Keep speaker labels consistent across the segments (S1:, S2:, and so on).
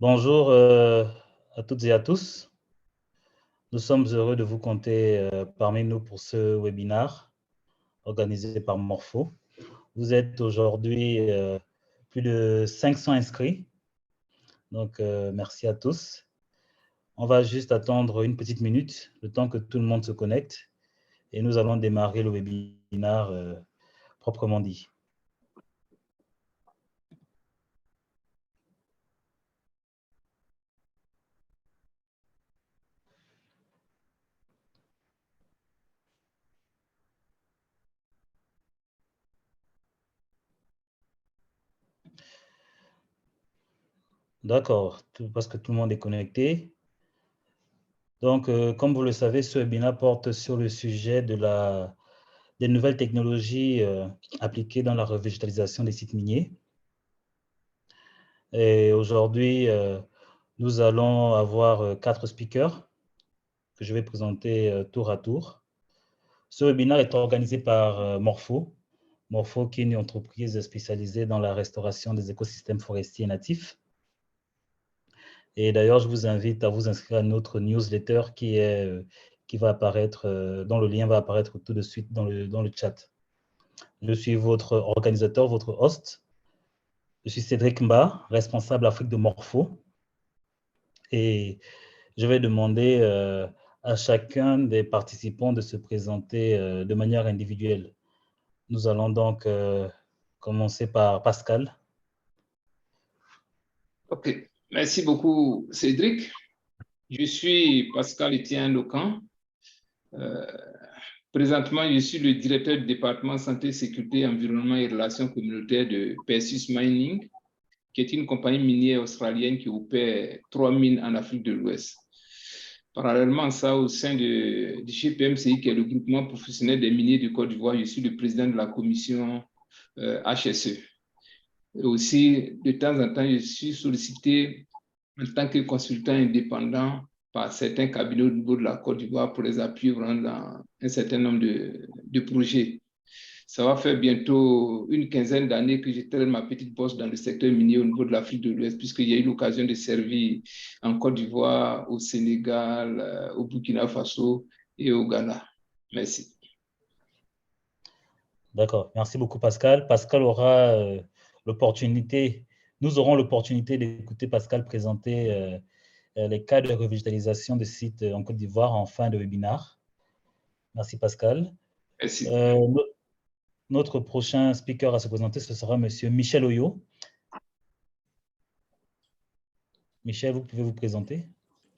S1: Bonjour à toutes et à tous. Nous sommes heureux de vous compter parmi nous pour ce webinaire organisé par Morpho. Vous êtes aujourd'hui plus de 500 inscrits, donc merci à tous. On va juste attendre une petite minute, le temps que tout le monde se connecte, et nous allons démarrer le webinaire proprement dit. D'accord, parce que tout le monde est connecté. Donc, comme vous le savez, ce webinaire porte sur le sujet des nouvelles technologies appliquées dans la revégétalisation des sites miniers. Et aujourd'hui, nous allons avoir 4 speakers que je vais présenter tour à tour. Ce webinaire est organisé par Morpho. Morpho, qui est une entreprise spécialisée dans la restauration des écosystèmes forestiers natifs. Et d'ailleurs, je vous invite à vous inscrire à notre newsletter qui va apparaître, dont le lien va apparaître tout de suite dans le chat. Je suis votre organisateur, votre host. Je suis Cédric Mba, responsable Afrique de Morpho. Et je vais demander à chacun des participants de se présenter de manière individuelle. Nous allons donc commencer par Pascal.
S2: Ok, merci beaucoup Cédric. Je suis Pascal Etienne Locan. Présentement, je suis le directeur du département santé, sécurité, environnement et relations communautaires de Perseus Mining, qui est une compagnie minière australienne qui opère 3 mines en Afrique de l'Ouest. Parallèlement à ça, au sein du GPMCI, qui est le groupement professionnel des miniers de Côte d'Ivoire, je suis le président de la commission HSE. Et aussi, de temps en temps, je suis sollicité en tant que consultant indépendant par certains cabinets au niveau de la Côte d'Ivoire pour les appuyer dans un certain nombre de projets. Ça va faire bientôt une quinzaine d'années que je traîne ma petite bosse dans le secteur minier au niveau de l'Afrique de l'Ouest, puisqu'il y a eu l'occasion de servir en Côte d'Ivoire, au Sénégal, au Burkina Faso et au Ghana. Merci.
S1: D'accord, merci beaucoup Pascal. Pascal aura l'opportunité, nous aurons l'opportunité d'écouter Pascal présenter les cas de revégétalisation de sites en Côte d'Ivoire en fin de webinaire. Merci Pascal.
S2: Merci.
S1: Notre prochain speaker à se présenter, ce sera Monsieur Michel Oyo. Michel, vous pouvez vous présenter?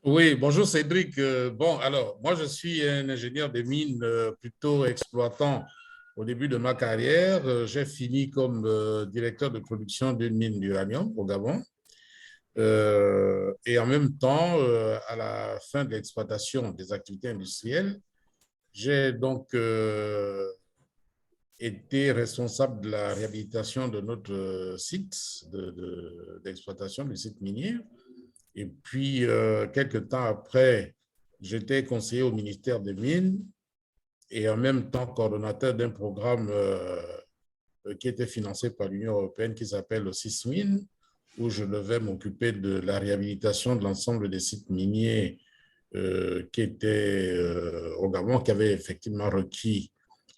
S3: Oui, bonjour Cédric. Bon, alors, moi je suis un ingénieur des mines plutôt exploitant au début de ma carrière. J'ai fini comme directeur de production d'une mine d'uranium au Gabon. Et en même temps, à la fin de l'exploitation des activités industrielles, j'ai donc été responsable de la réhabilitation de notre site d'exploitation du site minier. Et puis, quelques temps après, j'étais conseiller au ministère des Mines et en même temps coordonnateur d'un programme qui était financé par l'Union européenne qui s'appelle le SISMIN, où je devais m'occuper de la réhabilitation de l'ensemble des sites miniers qui étaient au Gabon, qui avaient effectivement requis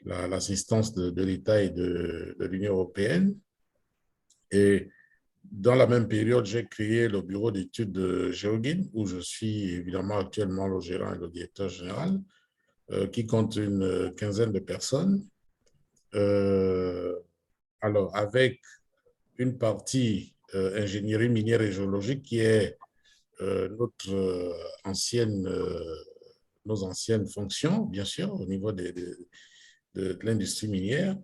S3: l'assistance de l'État et de l'Union européenne. Et dans la même période, j'ai créé le bureau d'études de Géoguine, où je suis évidemment actuellement le gérant et le directeur général, qui compte une quinzaine de personnes. Alors, avec une partie ingénierie minière et géologique qui est notre nos anciennes fonctions, bien sûr, au niveau de l'industrie minière,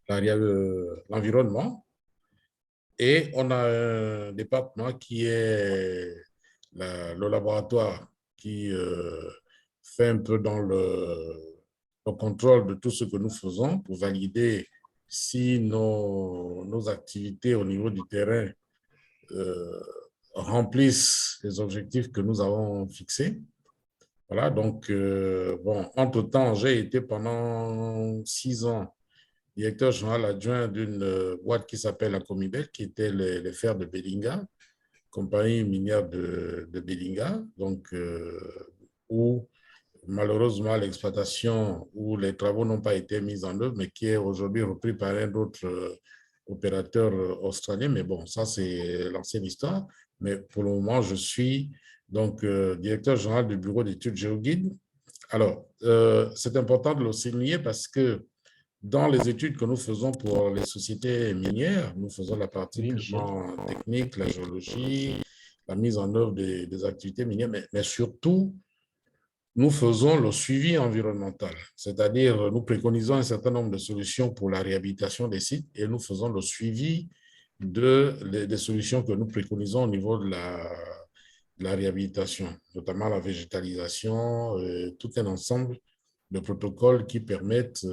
S3: l'environnement. Et on a un département qui est le laboratoire qui fait un peu dans le contrôle de tout ce que nous faisons pour valider si nos activités au niveau du terrain remplissent les objectifs que nous avons fixés. Voilà, donc, bon, entre-temps, j'ai été pendant 6 ans directeur général adjoint d'une boîte qui s'appelle la Comibel, qui était les fers de Bellinga. compagnie minière de Belinga, donc, où malheureusement l'exploitation, où les travaux n'ont pas été mis en œuvre, mais qui est aujourd'hui repris par un autre opérateur australien. Mais bon, ça c'est l'ancienne histoire. Mais pour le moment, je suis donc directeur général du bureau d'études GeoGuide. Alors, c'est important de le souligner parce que dans les études que nous faisons pour les sociétés minières, nous faisons la partie purement technique, la géologie, la mise en œuvre des activités minières, mais surtout, nous faisons le suivi environnemental, c'est-à-dire nous préconisons un certain nombre de solutions pour la réhabilitation des sites et nous faisons le suivi des solutions que nous préconisons au niveau de la réhabilitation, notamment la végétalisation, tout un ensemble de protocoles qui permettent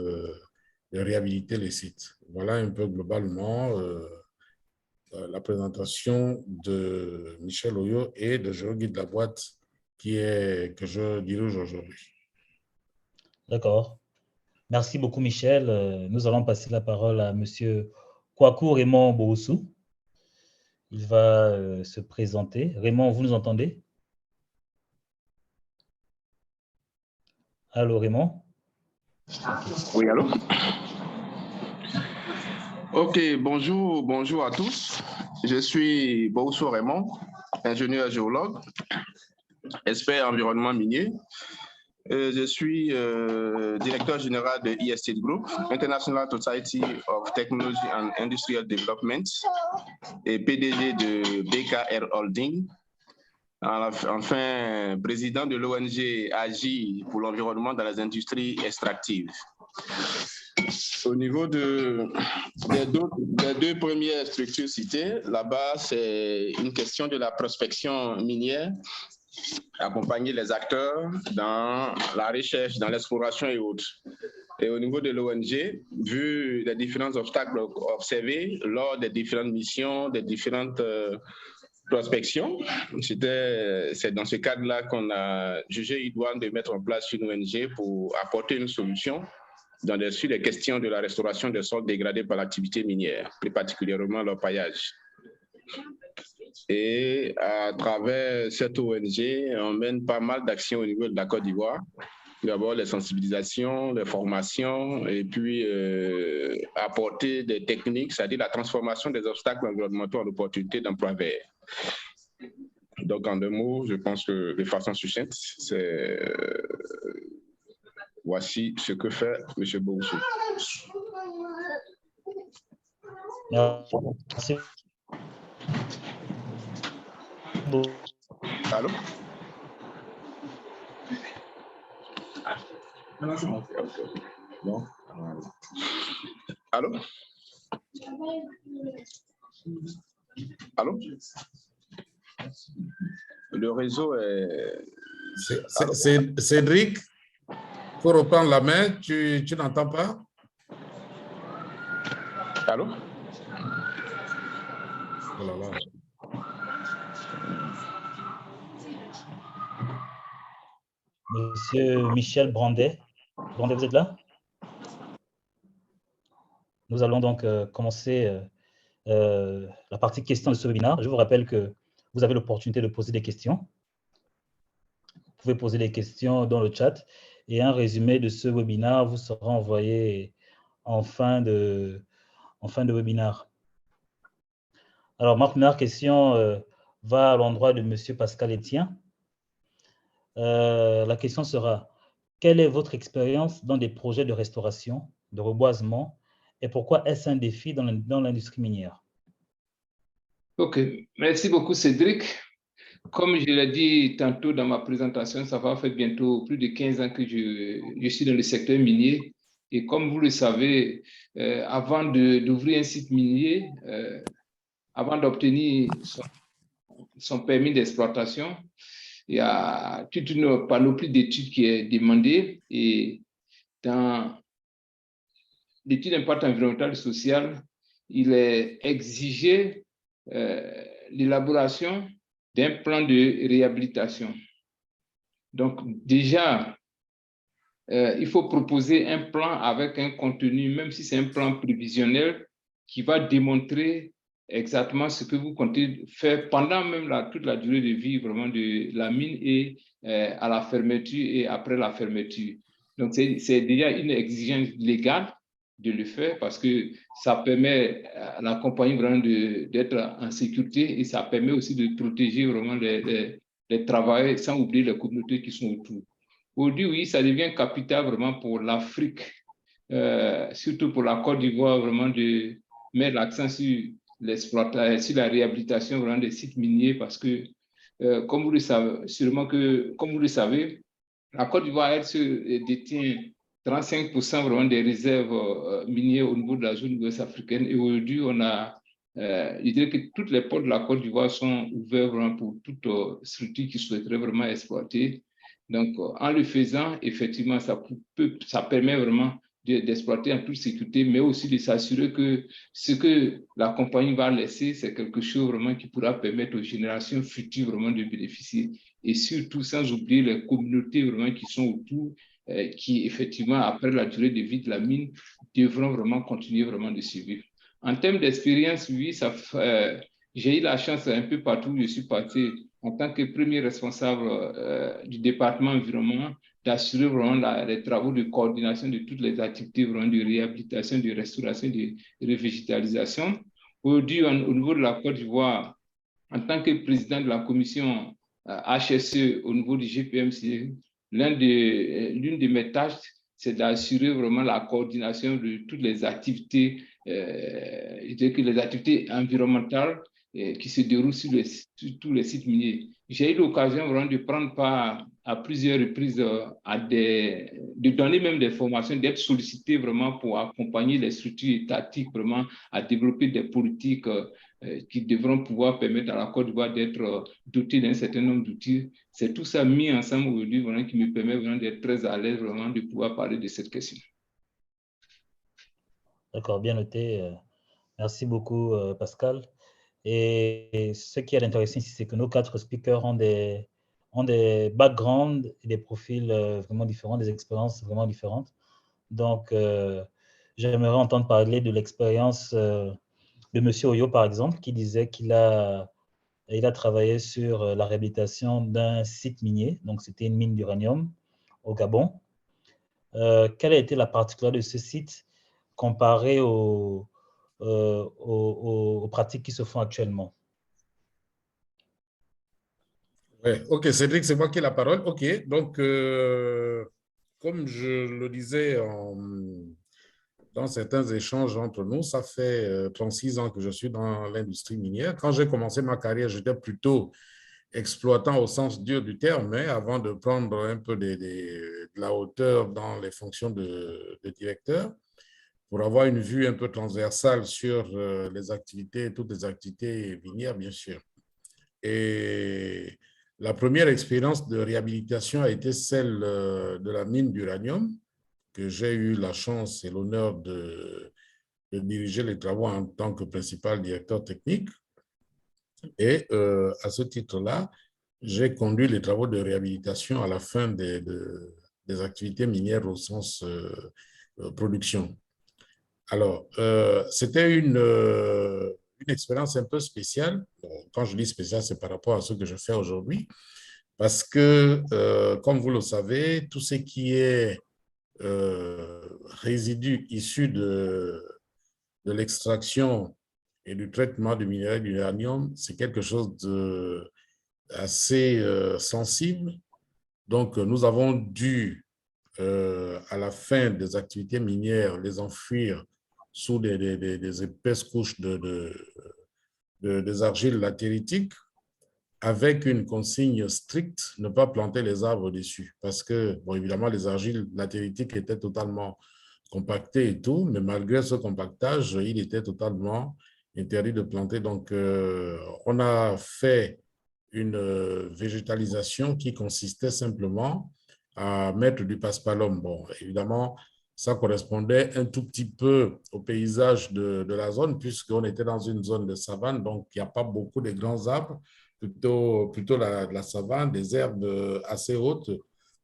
S3: de réhabiliter les sites. Voilà un peu globalement la présentation de Michel Oyo et de GeoGuide La Boîte que je dirige aujourd'hui.
S1: D'accord. Merci beaucoup, Michel. Nous allons passer la parole à M. Kwaku Raymond Boussou. Il va se présenter. Raymond, vous nous entendez? Allô, Raymond?
S4: Oui, allô? Ok, bonjour à tous. Je suis Boussou Raymond, ingénieur géologue, expert environnement minier. Je suis directeur général de IST Group, International Society of Technology and Industrial Development, et PDG de BKR Holding. Enfin, président de l'ONG Agir pour l'environnement dans les industries extractives. Au niveau des deux premières structures citées, là-bas, c'est une question de la prospection minière, accompagner les acteurs dans la recherche, dans l'exploration et autres. Et au niveau de l'ONG, vu les différents obstacles observés lors des différentes missions, des différentes prospections, c'est dans ce cadre-là qu'on a jugé idoine de mettre en place une ONG pour apporter une solution sur les questions de la restauration des sols dégradés par l'activité minière, plus particulièrement leur paillage. Et à travers cette ONG, on mène pas mal d'actions au niveau de la Côte d'Ivoire. D'abord, les sensibilisations, les formations, et puis apporter des techniques, c'est-à-dire la transformation des obstacles environnementaux en opportunités d'emploi vert. Donc, en deux mots, je pense que de façon succincte, voici ce que fait M. Boussou.
S1: Merci.
S4: Allô? Non. Allô? Allô? Le réseau est...
S3: Cédric, il faut reprendre la main. Tu n'entends pas?
S4: Allô?
S3: Oh là là.
S1: Monsieur Michel Brandet. Brandet, vous êtes là? Nous allons donc commencer la partie questions de ce webinaire. Je vous rappelle que vous avez l'opportunité de poser des questions. Vous pouvez poser des questions dans le chat et un résumé de ce webinaire vous sera envoyé en fin de webinaire. Alors, ma première question va à l'endroit de Monsieur Pascal Etienne. La question sera, quelle est votre expérience dans des projets de restauration, de reboisement, et pourquoi est-ce un défi dans l'industrie minière?
S2: Ok, merci beaucoup Cédric. Comme je l'ai dit tantôt dans ma présentation, ça va faire bientôt plus de 15 ans que je suis dans le secteur minier. Et comme vous le savez, avant d'ouvrir un site minier, avant d'obtenir son permis d'exploitation, il y a toute une panoplie d'études qui est demandée. Et dans l'étude d'impact environnemental et social, il est exigé l'élaboration d'un plan de réhabilitation. Donc, déjà, il faut proposer un plan avec un contenu, même si c'est un plan prévisionnel, qui va démontrer exactement ce que vous comptez faire pendant même toute la durée de vie vraiment de la mine et à la fermeture et après la fermeture. Donc, c'est déjà une exigence légale de le faire parce que ça permet à la compagnie vraiment d'être en sécurité et ça permet aussi de protéger vraiment les travailleurs sans oublier les communautés qui sont autour. Aujourd'hui, oui, ça devient capital vraiment pour l'Afrique, surtout pour la Côte d'Ivoire, vraiment de mettre l'accent sur l'exploitation, sur la réhabilitation vraiment des sites miniers parce que, comme vous le savez, sûrement que, comme vous le savez, la Côte d'Ivoire, elle se détient 35% vraiment des réserves minières au niveau de la zone ouest africaine. Et aujourd'hui, on a, je dirais que toutes les portes de la Côte d'Ivoire sont ouvertes vraiment pour toute structure qui souhaiterait vraiment exploiter. Donc, en le faisant, effectivement, ça permet vraiment d'exploiter en toute sécurité, mais aussi de s'assurer que ce que la compagnie va laisser, c'est quelque chose vraiment qui pourra permettre aux générations futures vraiment de bénéficier. Et surtout, sans oublier les communautés vraiment qui sont autour, qui effectivement, après la durée de vie de la mine, devront vraiment continuer vraiment de survivre. En termes d'expérience, oui, j'ai eu la chance un peu partout où je suis passé en tant que premier responsable du département environnement, d'assurer vraiment les travaux de coordination de toutes les activités vraiment de réhabilitation, de restauration, de revégétalisation. Aujourd'hui, au niveau de la Côte d'Ivoire, en tant que président de la commission HSE au niveau du GPMC, l'une de mes tâches, c'est d'assurer vraiment la coordination de toutes les activités, les activités environnementales qui se déroulent sur tous les sites miniers. J'ai eu l'occasion vraiment de prendre part à plusieurs reprises de donner même des formations, d'être sollicité vraiment pour accompagner les structures étatiques vraiment à développer des politiques qui devront pouvoir permettre à la Côte d'Ivoire d'être dotée d'un certain nombre d'outils. C'est tout ça mis ensemble aujourd'hui vraiment qui me permet vraiment d'être très à l'aise vraiment de pouvoir parler de cette question.
S1: D'accord, bien noté. Merci beaucoup, Pascal. Et ce qui est intéressant ici, c'est que nos 4 speakers ont des backgrounds et des profils vraiment différents, des expériences vraiment différentes. Donc, j'aimerais entendre parler de l'expérience de M. Oyo, par exemple, qui disait qu'il a travaillé sur la réhabilitation d'un site minier. Donc, c'était une mine d'uranium au Gabon. Quelle a été la particularité de ce site comparé aux pratiques qui se font actuellement?
S3: Ouais, ok, Cédric, c'est moi qui ai la parole. Ok, donc, comme je le disais dans certains échanges entre nous, ça fait 36 ans que je suis dans l'industrie minière. Quand j'ai commencé ma carrière, j'étais plutôt exploitant au sens dur du terme, mais avant de prendre un peu de la hauteur dans les fonctions de directeur, pour avoir une vue un peu transversale sur les activités, toutes les activités minières, bien sûr. Et la première expérience de réhabilitation a été celle de la mine d'uranium, que j'ai eu la chance et l'honneur de diriger les travaux en tant que principal directeur technique. Et à ce titre-là, j'ai conduit les travaux de réhabilitation à la fin des activités minières au sens production. Alors, c'était une expérience un peu spéciale. Bon, quand je dis spéciale, c'est par rapport à ce que je fais aujourd'hui, parce que, comme vous le savez, tout ce qui est résidus issus de l'extraction et du traitement du minerai d'uranium, c'est quelque chose d'assez sensible. Donc, nous avons dû, à la fin des activités minières, les enfouir sous des épaisses couches des argiles latéritiques, avec une consigne stricte, ne pas planter les arbres dessus. Parce que, bon, évidemment, les argiles latéritiques étaient totalement compactées et tout, mais malgré ce compactage, il était totalement interdit de planter. Donc, on a fait une végétalisation qui consistait simplement à mettre du paspalum. Bon, évidemment, ça correspondait un tout petit peu au paysage de la zone, puisqu'on était dans une zone de savane, donc il n'y a pas beaucoup de grands arbres, plutôt la savane, des herbes assez hautes,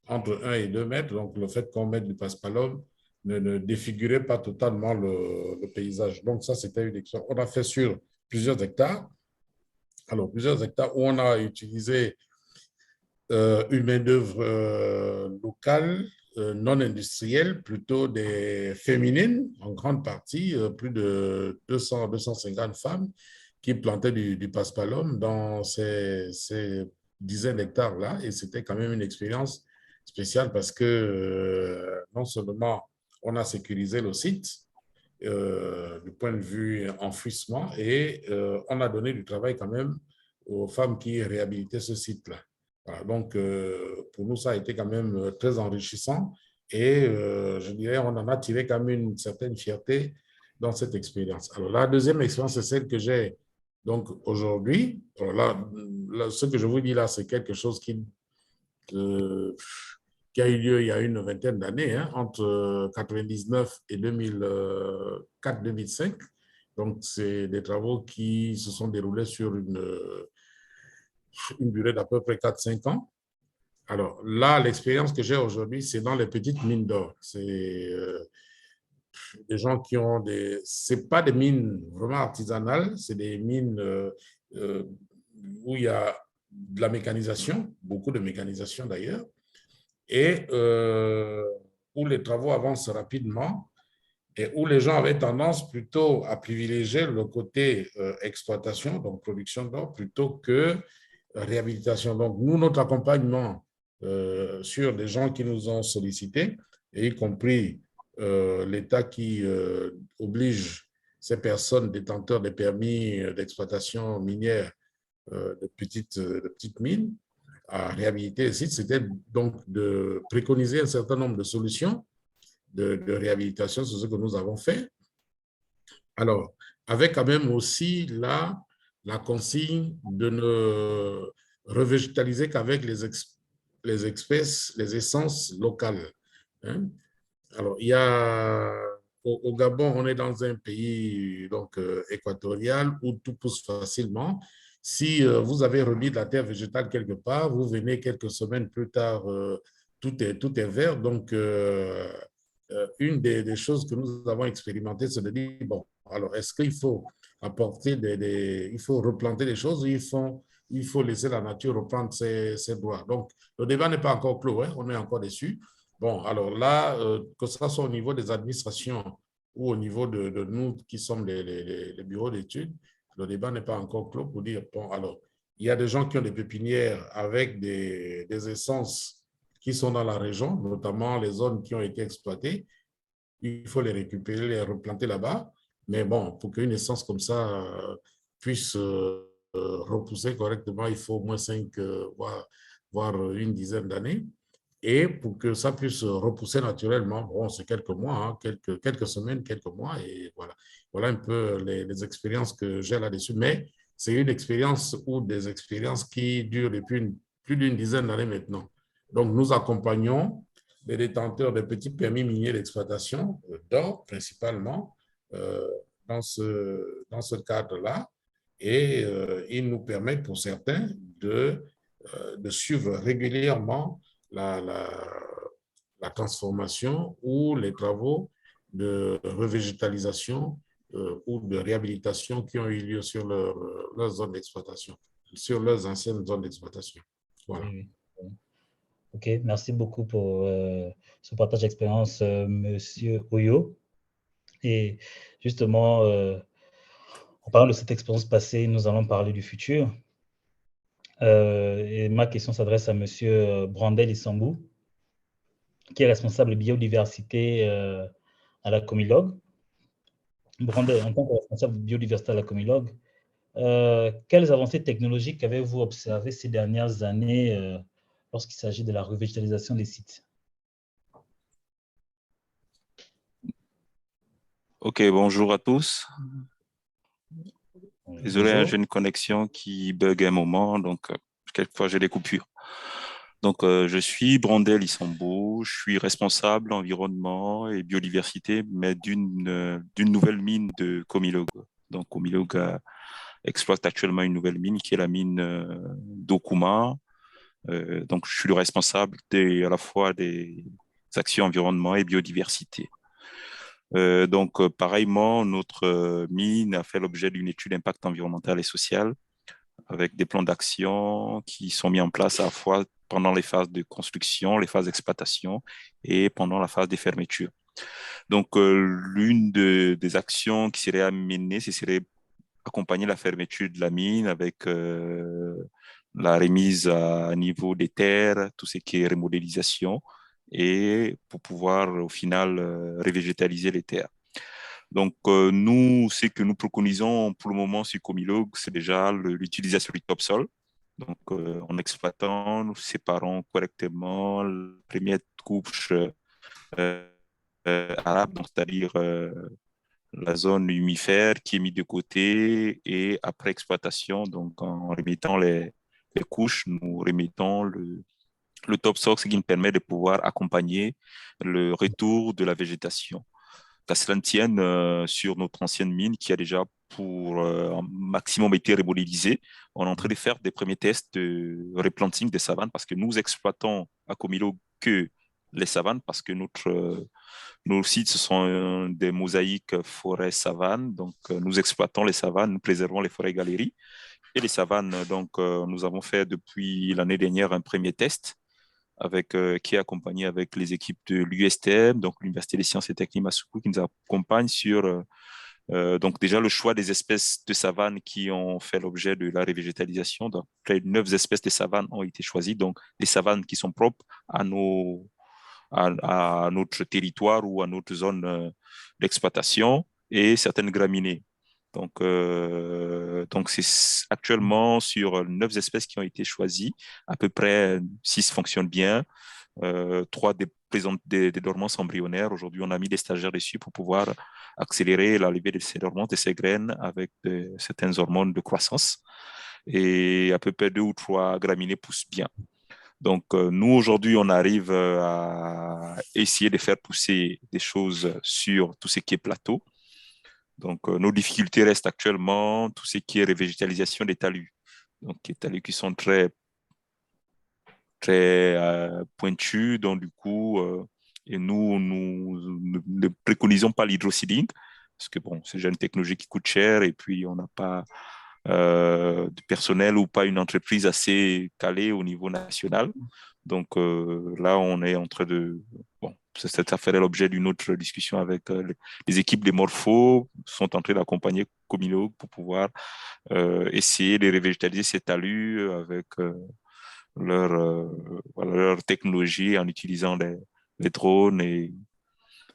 S3: entre 1 et 2 mètres. Donc, le fait qu'on mette du paspalum ne défigurait pas totalement le paysage. Donc, ça, c'était une expérience. On a fait sur plusieurs hectares. Alors, plusieurs hectares où on a utilisé une main-d'œuvre locale, non industrielle, plutôt des féminines, en grande partie, plus de 200-250 femmes qui plantaient du paspalum dans ces dizaines d'hectares-là. Et c'était quand même une expérience spéciale parce que non seulement on a sécurisé le site du point de vue enfouissement et on a donné du travail quand même aux femmes qui réhabilitaient ce site-là. Voilà, donc, pour nous, ça a été quand même très enrichissant et je dirais, on en a tiré quand même une certaine fierté dans cette expérience. Alors, la deuxième expérience, c'est celle que j'ai donc aujourd'hui. Là, ce que je vous dis là, c'est quelque chose qui a eu lieu il y a une vingtaine d'années, hein, entre 99 et 2004-2005. Donc, c'est des travaux qui se sont déroulés sur une durée d'à peu près 4-5 ans. Alors là, l'expérience que j'ai aujourd'hui, c'est dans les petites mines d'or. C'est des gens qui ont des... C'est pas des mines vraiment artisanales, c'est des mines où il y a de la mécanisation, beaucoup de mécanisation d'ailleurs, et où les travaux avancent rapidement et où les gens avaient tendance plutôt à privilégier le côté exploitation, donc production d'or, plutôt que réhabilitation. Donc, nous, notre accompagnement sur des gens qui nous ont sollicités, et y compris l'État qui oblige ces personnes détenteurs des permis d'exploitation minière de petites mines à réhabiliter les sites, c'était donc de préconiser un certain nombre de solutions de réhabilitation, c'est ce que nous avons fait. Alors, avec quand même aussi la consigne de ne revégétaliser qu'avec les espèces, les essences locales. Hein. Alors, il y a, au Gabon, on est dans un pays donc, équatorial où tout pousse facilement. Si vous avez remis de la terre végétale quelque part, vous venez quelques semaines plus tard, tout est vert. Donc, une des choses que nous avons expérimentées, c'est de dire, bon, alors est-ce qu'il faut apporter il faut replanter des choses ou il faut laisser la nature reprendre ses droits. Donc, le débat n'est pas encore clos, hein, on est encore dessus. Bon, alors là, que ce soit au niveau des administrations ou au niveau de nous qui sommes les bureaux d'études, le débat n'est pas encore clos pour dire, bon, alors, il y a des gens qui ont des pépinières avec des essences qui sont dans la région, notamment les zones qui ont été exploitées. Il faut les récupérer, les replanter là-bas. Mais bon, pour qu'une essence comme ça puisse repousser correctement, il faut au moins 5, voire une dizaine d'années. Et pour que ça puisse repousser naturellement, bon, c'est quelques mois, hein, quelques semaines, quelques mois, et voilà. Voilà un peu les expériences que j'ai là-dessus. Mais c'est une expérience ou des expériences qui durent depuis plus d'une dizaine d'années maintenant. Donc, nous accompagnons les détenteurs de petits permis miniers d'exploitation d'or, principalement, dans ce cadre-là. Et ils nous permettent, pour certains, de suivre régulièrement la transformation ou les travaux de revégétalisation ou de réhabilitation qui ont eu lieu sur leur zone d'exploitation, sur leurs anciennes zones d'exploitation. Voilà.
S1: Oui, oui. OK, merci beaucoup pour ce partage d'expérience, Monsieur Oyo. Et justement, en parlant de cette expérience passée, nous allons parler du futur. Et ma question s'adresse à Monsieur Brandel Issambou, qui est responsable biodiversité à la Comilog. Brandel, en tant que responsable biodiversité à la Comilog, quelles avancées technologiques avez-vous observées ces dernières années lorsqu'il s'agit de la revégétalisation des sites?
S5: Ok, bonjour à tous. Désolé,
S1: Bonjour.
S5: j'ai une connexion qui bug un moment, donc quelquefois j'ai des coupures. Donc, je suis Brandel Issambou, je suis responsable environnement et biodiversité, mais d'une nouvelle mine de Comilog. Donc, Comilog exploite actuellement une nouvelle mine qui est la mine d'Okouma. Donc, je suis le responsable à la fois des actions environnement et biodiversité. Pareillement, notre mine a fait l'objet d'une étude d'impact environnemental et social avec des plans d'action qui sont mis en place à la fois pendant les phases de construction, les phases d'exploitation et pendant la phase de fermeture. Donc, l'une des actions qui serait à mener, ce serait accompagner la fermeture de la mine avec la remise à niveau des terres, tout ce qui est remodélisation, et pour pouvoir au final revégétaliser les terres. Donc, nous, ce que nous préconisons pour le moment sur Comilog, c'est déjà l'utilisation du topsol. Donc, en exploitant, nous séparons correctement la première couche arabe, c'est-à-dire la zone humifère qui est mise de côté, et après exploitation, donc en remettant les couches, nous remettons le topsoil, ce qui nous permet de pouvoir accompagner le retour de la végétation. Qu'à cela ne tienne, sur notre ancienne mine qui a déjà pour un maximum été remodélisée, on est en train de faire des premiers tests de replanting des savanes parce que nous exploitons à Comilog que les savanes parce que nos sites, ce sont des mosaïques forêt-savane. Donc, nous exploitons les savanes, nous préservons les forêts-galeries et les savanes. Donc, nous avons fait depuis l'année dernière un premier test qui est accompagné avec les équipes de l'USTM, donc l'Université des sciences et techniques Masuku, qui nous accompagne sur donc déjà le choix des espèces de savane qui ont fait l'objet de la revégétalisation. Donc, près de 9 espèces de savanes ont été choisies, donc des savanes qui sont propres à notre territoire ou à notre zone d'exploitation, et certaines graminées. Donc c'est actuellement sur 9 espèces qui ont été choisies, à peu près 6 fonctionnent bien, 3 présentent des dormances embryonnaires. Aujourd'hui, on a mis des stagiaires dessus pour pouvoir accélérer la levée de ces dormances, de ces graines avec certaines hormones de croissance. Et à peu près 2 ou 3 graminées poussent bien. Donc, nous, aujourd'hui, on arrive à essayer de faire pousser des choses sur tout ce qui est plateau. Donc, nos difficultés restent actuellement tout ce qui est revégétalisation des talus. Donc, des talus qui sont très, très pointus. Donc, du coup, et nous ne préconisons pas l'hydroseeding parce que, bon, c'est déjà une technologie qui coûte cher et puis on n'a pas de personnel ou pas une entreprise assez calée au niveau national. Donc là, on est en train de... Bon, ça ferait l'objet d'une autre discussion avec les équipes des Morpho, sont en train d'accompagner Comilog pour pouvoir essayer de revégétaliser ces talus avec leur technologie en utilisant les drones et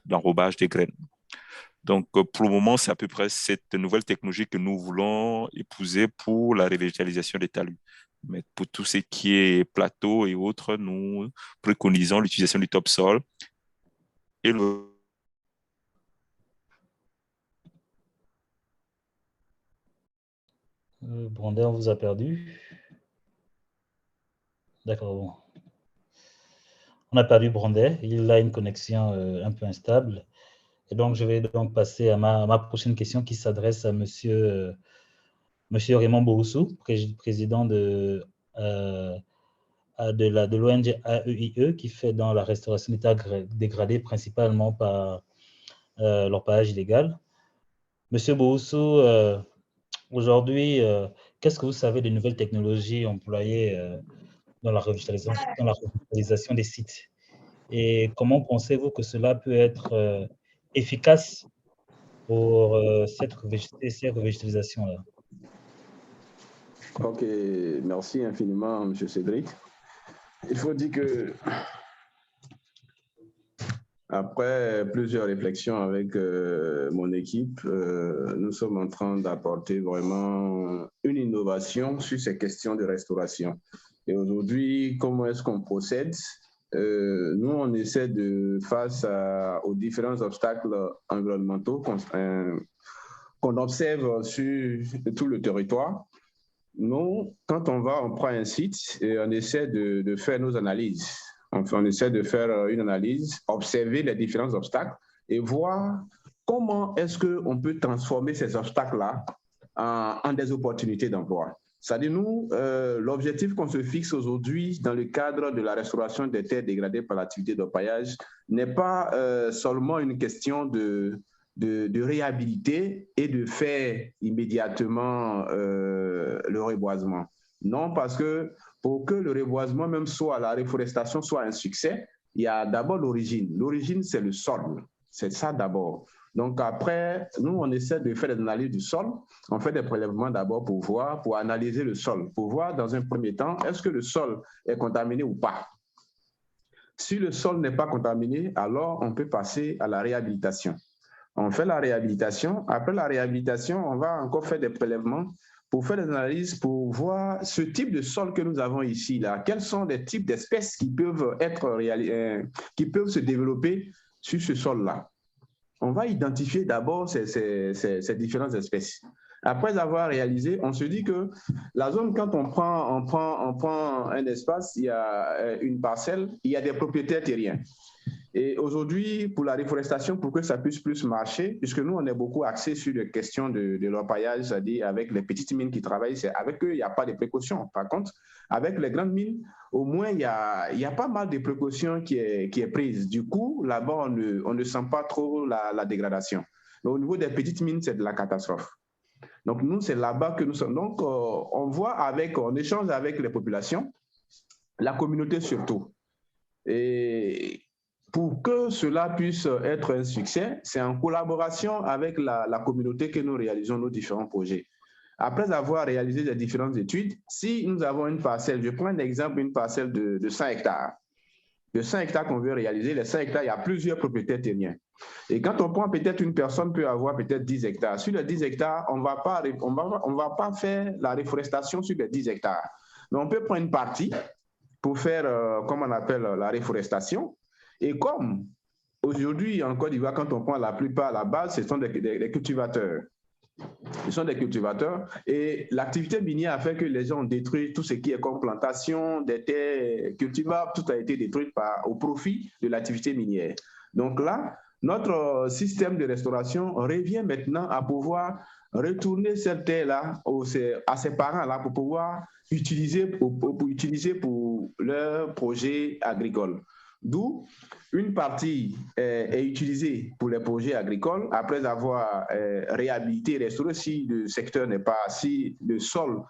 S5: l'enrobage des graines. Donc, pour le moment, c'est à peu près cette nouvelle technologie que nous voulons épouser pour la revégétalisation des talus. Mais pour tout ce qui est plateau et autres, nous préconisons l'utilisation du topsol et
S1: Brandel, on vous a perdu. D'accord, bon. On a perdu Brandel. Il a une connexion un peu instable. Et donc, je vais donc passer à ma prochaine question qui s'adresse à Monsieur Raymond Boroussou, président de l'ONG AEIE, qui fait dans la restauration d'état dégradé principalement par l'orpaillage illégal. Monsieur Boroussou, aujourd'hui, qu'est-ce que vous savez des nouvelles technologies employées dans la revitalisation des sites? Et comment pensez-vous que cela peut être efficace pour cette revitalisation-là?
S4: Ok, merci infiniment, M. Cédric. Il faut dire que, après plusieurs réflexions avec mon équipe, nous sommes en train d'apporter vraiment une innovation sur ces questions de restauration. Et aujourd'hui, comment est-ce qu'on procède? Nous, on essaie face aux différents obstacles environnementaux qu'on observe sur tout le territoire. Nous, quand on prend un site et on essaie de faire nos analyses. Enfin, on essaie de faire une analyse, observer les différents obstacles et voir comment est-ce qu'on peut transformer ces obstacles-là en des opportunités d'emploi. C'est-à-dire, nous, l'objectif qu'on se fixe aujourd'hui dans le cadre de la restauration des terres dégradées par l'activité d'orpaillage n'est pas seulement une question de réhabiliter et de faire immédiatement le reboisement. Non, parce que pour que le reboisement, même soit la réforestation, soit un succès, il y a d'abord l'origine. L'origine, c'est le sol. C'est ça d'abord. Donc après, nous, on essaie de faire des analyses du sol. On fait des prélèvements d'abord pour analyser le sol, pour voir dans un premier temps, est-ce que le sol est contaminé ou pas. Si le sol n'est pas contaminé, alors on peut passer à la réhabilitation. On fait la réhabilitation. Après la réhabilitation, on va encore faire des prélèvements pour faire des analyses, pour voir ce type de sol que nous avons ici, là. Quels sont les types d'espèces qui peuvent qui peuvent se développer sur ce sol-là. On va identifier d'abord ces différentes espèces. Après avoir réalisé, on se dit que la zone, quand on prend un espace, il y a une parcelle, il y a des propriétaires terriens. Et aujourd'hui, pour la réforestation, pour que ça puisse plus marcher, puisque nous, on est beaucoup axé sur les questions de l'orpaillage, c'est-à-dire avec les petites mines qui travaillent, avec eux, il n'y a pas de précautions. Par contre, avec les grandes mines, au moins, il y a pas mal de précautions qui est prise. Du coup, là-bas, on ne sent pas trop la dégradation. Mais au niveau des petites mines, c'est de la catastrophe. Donc, nous, c'est là-bas que nous sommes. Donc, on échange avec les populations, la communauté surtout. Et pour que cela puisse être un succès, c'est en collaboration avec la communauté que nous réalisons nos différents projets. Après avoir réalisé les différentes études, si nous avons une parcelle, je prends un exemple, une parcelle de 100 hectares. De 100 hectares qu'on veut réaliser, les 100 hectares, il y a plusieurs propriétaires terriens. Et quand on prend peut-être une personne peut avoir peut-être 10 hectares. Sur les 10 hectares, on va pas faire la réforestation sur les 10 hectares. Mais on peut prendre une partie pour faire, comme on appelle, la réforestation. Et comme aujourd'hui, en Côte d'Ivoire, quand on prend la plupart à la base, ce sont des cultivateurs. Ce sont des cultivateurs. Et l'activité minière a fait que les gens ont détruit tout ce qui est comme plantation, des terres cultivables, tout a été détruit au profit de l'activité minière. Donc là, notre système de restauration revient maintenant à pouvoir retourner cette terre-là à ses parents-là pour pouvoir utiliser pour leur projet agricole. D'où une partie est utilisée pour les projets agricoles après avoir réhabilité, restauré si le secteur n'est pas, si le sol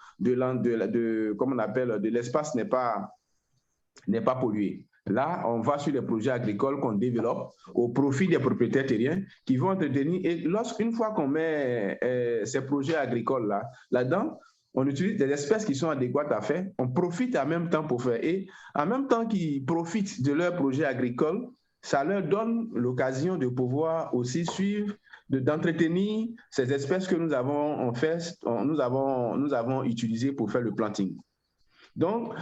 S4: comme on appelle, de l'espace n'est pas pollué. Là, on va sur les projets agricoles qu'on développe au profit des propriétaires terriens qui vont entretenir. Et une fois qu'on met ces projets agricoles là-dedans, on utilise des espèces qui sont adéquates à faire. On profite en même temps pour faire. Et en même temps qu'ils profitent de leur projet agricole, ça leur donne l'occasion de pouvoir aussi suivre, d'entretenir ces espèces que nous avons utilisées pour faire le planting. Donc,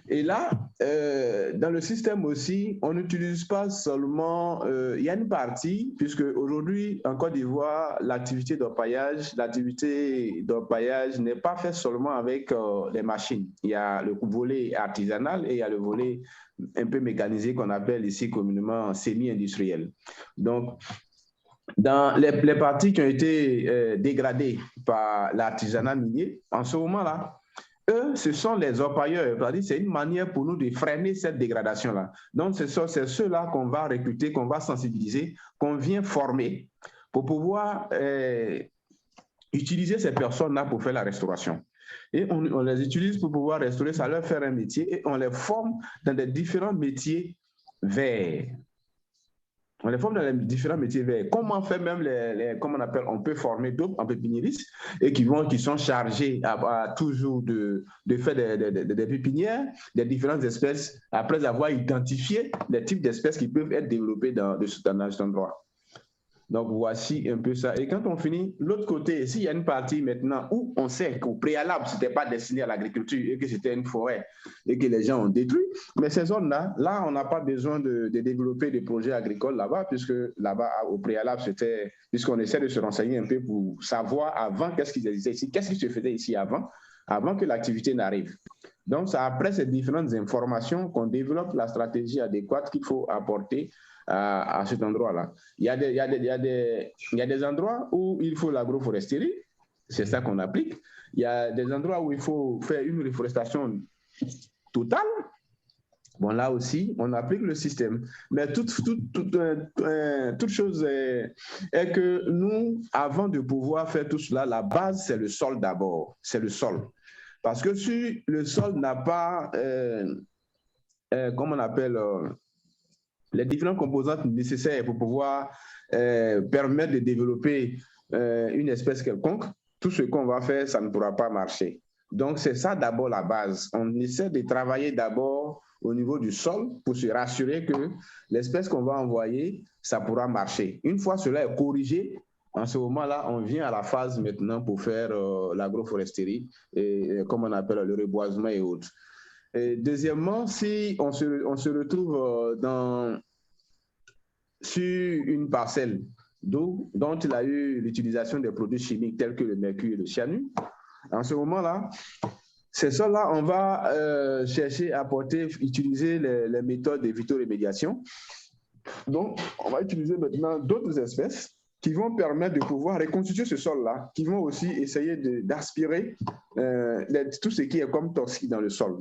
S4: et là, dans le système aussi, on n'utilise pas seulement, il y a une partie, puisque aujourd'hui, en Côte d'Ivoire, l'activité d'orpaillage n'est pas faite seulement avec les machines. Il y a le volet artisanal et il y a le volet un peu mécanisé qu'on appelle ici communément semi-industriel. Donc, dans les parties qui ont été dégradées par l'artisanat minier, en ce moment-là, eux, ce sont les orpailleurs. C'est une manière pour nous de freiner cette dégradation-là. Donc, c'est ceux-là qu'on va recruter, qu'on va sensibiliser, qu'on vient former pour pouvoir utiliser ces personnes-là pour faire la restauration. Et on les utilise pour pouvoir restaurer, ça leur fait un métier et on les forme dans des différents métiers verts. On les forme dans les différents métiers verts. Comment faire même comment on peut former d'autres en pépiniéristes et qui sont chargés toujours de faire des pépinières, des différentes espèces, après avoir identifié les types d'espèces qui peuvent être développées dans cet endroit. Donc, voici un peu ça. Et quand on finit, l'autre côté, s'il y a une partie maintenant où on sait qu'au préalable, ce n'était pas destiné à l'agriculture et que c'était une forêt et que les gens ont détruit, mais ces zones-là, on n'a pas besoin de développer des projets agricoles là-bas, puisque là-bas, au préalable, puisqu'on essaie de se renseigner un peu pour savoir avant qu'est-ce qui existait ici, qu'est-ce qui se faisait ici avant que l'activité n'arrive. Donc, c'est après ces différentes informations qu'on développe la stratégie adéquate qu'il faut apporter à cet endroit-là. Il y a des endroits où il faut l'agroforesterie c'est ça qu'on applique. Il y a des endroits où il faut faire une reforestation totale. Bon, là aussi, on applique le système. Mais toute chose est que nous, avant de pouvoir faire tout cela, la base, c'est le sol d'abord. C'est le sol. Parce que si le sol n'a pas, comment on appelle, les différentes composantes nécessaires pour pouvoir permettre de développer une espèce quelconque, tout ce qu'on va faire, ça ne pourra pas marcher. Donc, c'est ça d'abord la base. On essaie de travailler d'abord au niveau du sol pour se rassurer que l'espèce qu'on va envoyer, ça pourra marcher. Une fois cela est corrigé, en ce moment-là, on vient à la phase maintenant pour faire l'agroforesterie, comme on appelle le reboisement et autres. Et deuxièmement, si on se retrouve sur une parcelle d'eau dont il a eu l'utilisation des produits chimiques tels que le mercure et le cyanure, en ce moment-là, ces sols-là, on va chercher à utiliser les méthodes de phytorémédiation. Donc, on va utiliser maintenant d'autres espèces qui vont permettre de pouvoir reconstituer ce sol-là, qui vont aussi essayer d'aspirer tout ce qui est comme toxique dans le sol.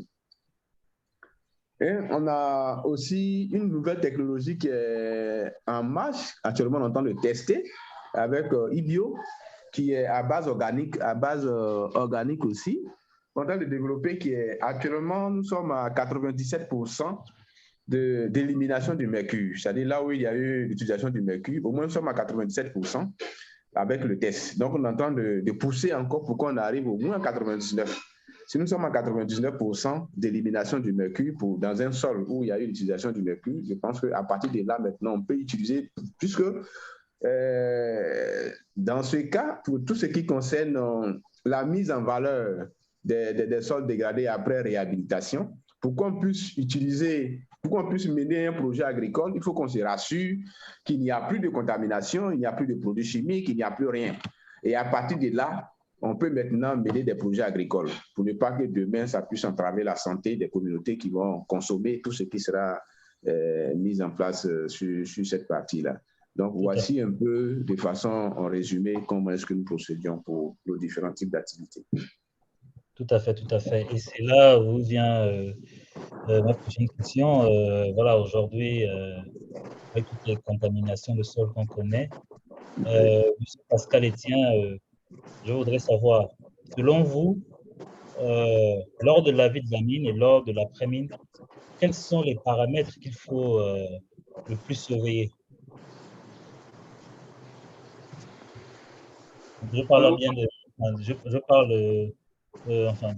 S4: Et on a aussi une nouvelle technologie qui est en marche. Actuellement, on est en train de tester avec eBio, qui est à base organique aussi. On est en train de développer qui est actuellement, nous sommes à 97% d'élimination du mercure. C'est-à-dire là où il y a eu l'utilisation du mercure, au moins nous sommes à 97% avec le test. Donc, on est en train de pousser encore pour qu'on arrive au moins à 99%. Si nous sommes à 99% d'élimination du mercure dans un sol où il y a eu l'utilisation du mercure, je pense qu'à partir de là, maintenant, on peut utiliser, puisque dans ce cas, pour tout ce qui concerne la mise en valeur des sols dégradés après réhabilitation, pour qu'on puisse mener un projet agricole, il faut qu'on se rassure qu'il n'y a plus de contamination, il n'y a plus de produits chimiques, il n'y a plus rien. Et à partir de là, on peut maintenant mener des projets agricoles pour ne pas que demain, ça puisse entraver la santé des communautés qui vont consommer tout ce qui sera mis en place sur cette partie-là. Donc, voici un peu, de façon en résumé, comment est-ce que nous procédions pour nos différents types d'activités.
S1: Tout à fait, tout à fait. Et c'est là où vient ma prochaine question. Voilà, aujourd'hui, avec toutes les contaminations de sol qu'on connaît, Monsieur Pascal Etienne, je voudrais savoir, selon vous, lors de la vie de la mine et lors de l'après-mine, quels sont les paramètres qu'il faut le plus surveiller? Je parle bien de... Je parle enfin,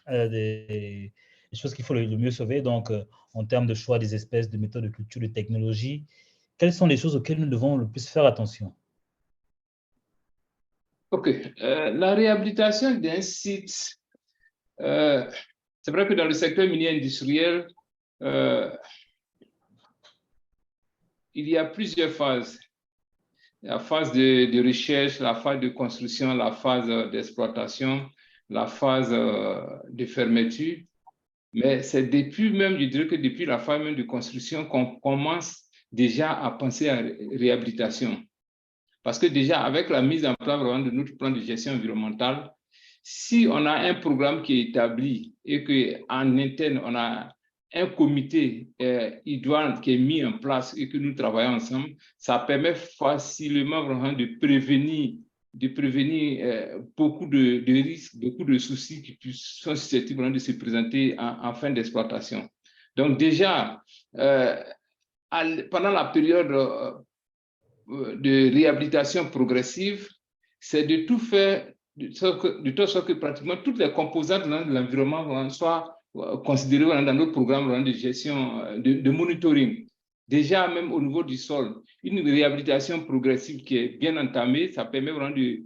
S1: des choses qu'il faut le mieux surveiller. Donc, en termes de choix des espèces, de méthodes de culture, de technologie, quelles sont les choses auxquelles nous devons le plus faire attention?
S2: OK. La réhabilitation d'un site, c'est vrai que dans le secteur minier industriel, il y a plusieurs phases. La phase de recherche, la phase de construction, la phase d'exploitation, la phase de fermeture. Mais c'est depuis même, je dirais que depuis la phase même de construction qu'on commence déjà à penser à réhabilitation. Parce que déjà, avec la mise en place vraiment de notre plan de gestion environnementale, si on a un programme qui est établi et qu'en interne, on a un comité idoine qui est mis en place et que nous travaillons ensemble, ça permet facilement vraiment de prévenir beaucoup de risques, beaucoup de soucis qui sont susceptibles de se présenter en fin d'exploitation. Donc déjà, pendant la période de réhabilitation progressive, c'est de tout faire de sorte que pratiquement toutes les composantes de l'environnement soient considérées dans notre programme de gestion, de monitoring. Déjà, même au niveau du sol, une réhabilitation progressive qui est bien entamée, ça permet vraiment de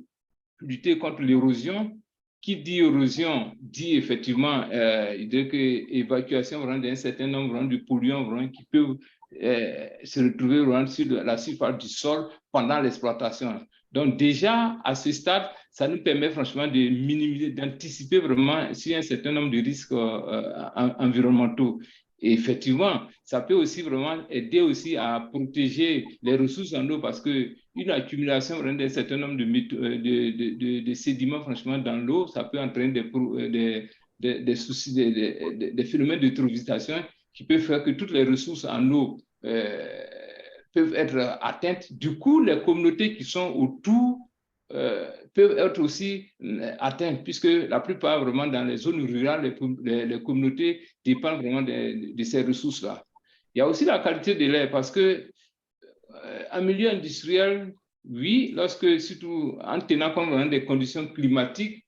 S2: lutter contre l'érosion. Qui dit érosion dit effectivement évacuation d'un certain nombre de polluants qui peuvent se retrouver sur la surface du sol pendant l'exploitation. Donc déjà, à ce stade, ça nous permet franchement de minimiser, d'anticiper vraiment sur un certain nombre de risques environnementaux Et effectivement, ça peut aussi vraiment aider aussi à protéger les ressources en eau parce qu'une accumulation d'un certain nombre de sédiments, franchement, dans l'eau, ça peut entraîner des soucis, des phénomènes d'eutrophisation qui peuvent faire que toutes les ressources en eau peuvent être atteintes. Du coup, les communautés qui sont autour peuvent être aussi atteintes, puisque la plupart, vraiment, dans les zones rurales, les communautés dépendent vraiment de ces ressources-là. Il y a aussi la qualité de l'air, parce que en milieu industriel, oui, lorsque, surtout en tenant compte vraiment des conditions climatiques,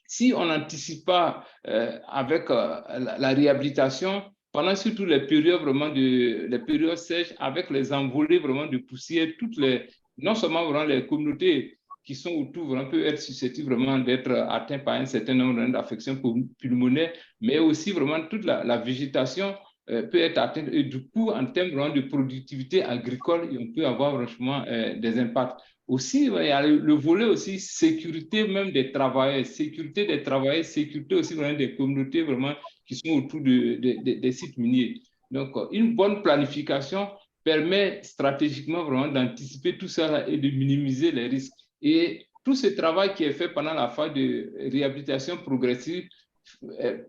S2: si on n'anticipe pas avec la réhabilitation, pendant surtout les périodes vraiment les périodes sèches, avec les envolées vraiment de poussière, non seulement vraiment les communautés qui sont autour vraiment peuvent être susceptibles vraiment d'être atteintes par un certain nombre d'affections pulmonaires, mais aussi vraiment toute la végétation peut être atteinte. Et du coup, en termes vraiment de productivité agricole, on peut avoir franchement des impacts. Aussi, il y a le volet aussi sécurité même des travailleurs, sécurité aussi vraiment des communautés vraiment qui sont autour des sites miniers. Donc, une bonne planification permet stratégiquement vraiment d'anticiper tout ça et de minimiser les risques. Et tout ce travail qui est fait pendant la phase de réhabilitation progressive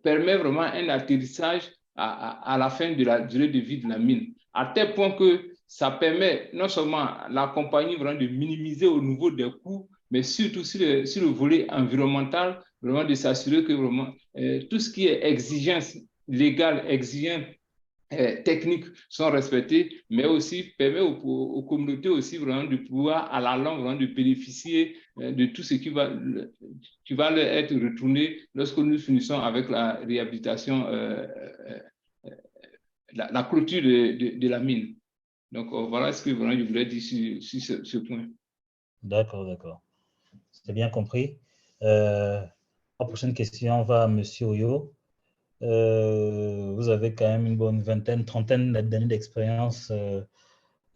S2: permet vraiment un atterrissage à la fin de la durée de vie de la mine, à tel point que ça permet non seulement la compagnie vraiment de minimiser au niveau des coûts, mais surtout sur le volet environnemental, vraiment de s'assurer que vraiment tout ce qui est exigence légale, exigence techniques sont respectées, mais aussi permet aux communautés aussi vraiment de pouvoir à la longue vraiment de bénéficier de tout ce qui va leur être retourné lorsque nous finissons avec la réhabilitation, la clôture de la mine. Donc voilà ce que vraiment je voulais dire sur ce point.
S1: D'accord, d'accord. C'est bien compris. La prochaine question va à M. Oyo. Vous avez quand même une bonne vingtaine, trentaine d'années d'expérience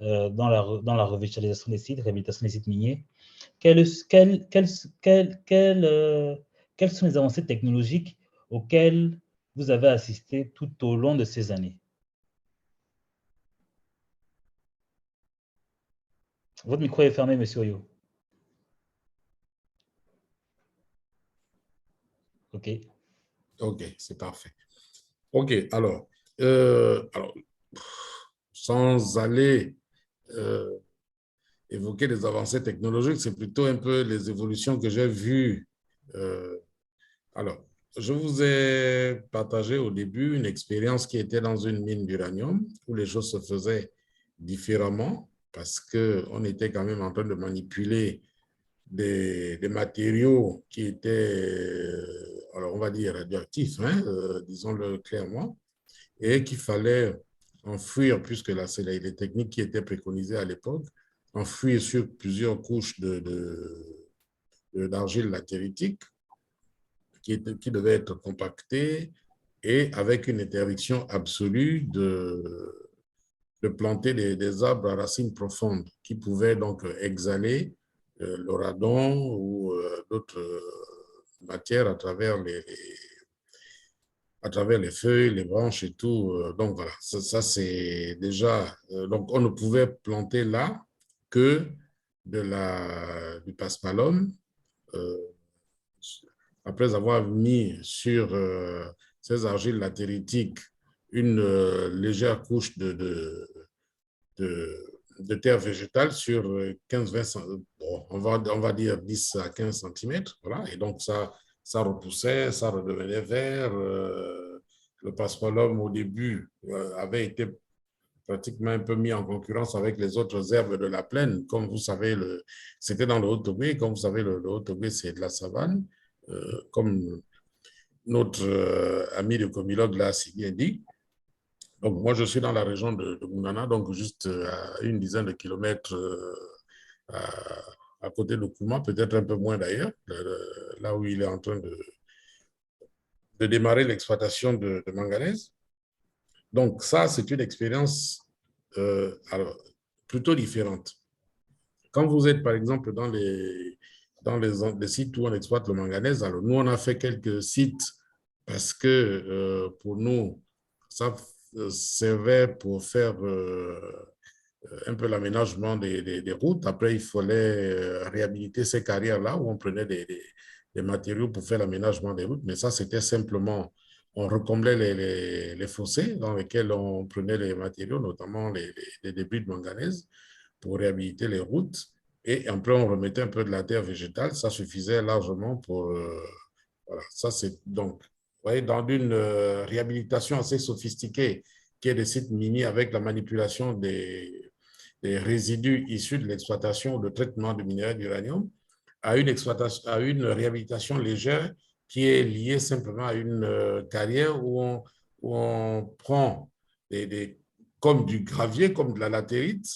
S1: dans la revitalisation des sites, réhabilitation des sites miniers. Quelles sont les avancées technologiques auxquelles vous avez assisté tout au long de ces années? Votre micro est fermé, monsieur Oyo. OK.
S3: OK, c'est parfait. OK, alors sans aller évoquer des avancées technologiques, c'est plutôt un peu les évolutions que j'ai vues. Alors, je vous ai partagé au début une expérience qui était dans une mine d'uranium où les choses se faisaient différemment parce qu'on était quand même en train de manipuler des matériaux qui étaient, alors on va dire, radioactifs, hein, disons-le clairement, et qu'il fallait enfouir, puisque là, c'est les techniques qui étaient préconisées à l'époque, enfouir sur plusieurs couches d'argile latéritique qui devaient être compactées et avec une interdiction absolue de planter des arbres à racines profondes qui pouvaient donc exhaler le radon ou d'autres matières à travers les feuilles, les branches et tout. Donc voilà, ça c'est déjà... donc on ne pouvait planter là que du paspalum. Après avoir mis sur ces argiles latéritiques une légère couche de terre végétale sur 15-20 bon, on va dire 10 à 15 cm. Voilà. Et donc, ça repoussait, ça redevenait vert. Le paspalum, au début, avait été pratiquement un peu mis en concurrence avec les autres herbes de la plaine. Comme vous savez, c'était dans le Haut-Togo. Comme vous savez, le Haut-Togo, c'est de la savane. Comme notre ami de Comilog l'a si bien dit. Donc, moi, je suis dans la région de Mounana, donc juste à une dizaine de kilomètres à côté de Kouma, peut-être un peu moins d'ailleurs, là où il est en train de démarrer l'exploitation de manganèse. Donc, ça, c'est une expérience alors, plutôt différente. Quand vous êtes, par exemple, dans les sites où on exploite le manganèse, alors nous, on a fait quelques sites parce que pour nous, ça servait pour faire un peu l'aménagement des routes. Après, il fallait réhabiliter ces carrières-là où on prenait des matériaux pour faire l'aménagement des routes. Mais ça, c'était simplement, on recomblait les fossés dans lesquels on prenait les matériaux, notamment les débris de manganèse, pour réhabiliter les routes. Et après, on remettait un peu de la terre végétale. Ça suffisait largement pour... voilà, ça c'est donc... Vous voyez, dans une réhabilitation assez sophistiquée qui est des sites miniers avec la manipulation des résidus issus de l'exploitation ou de traitement de minerais d'uranium, à une réhabilitation légère qui est liée simplement à une carrière où on prend comme du gravier, comme de la latérite,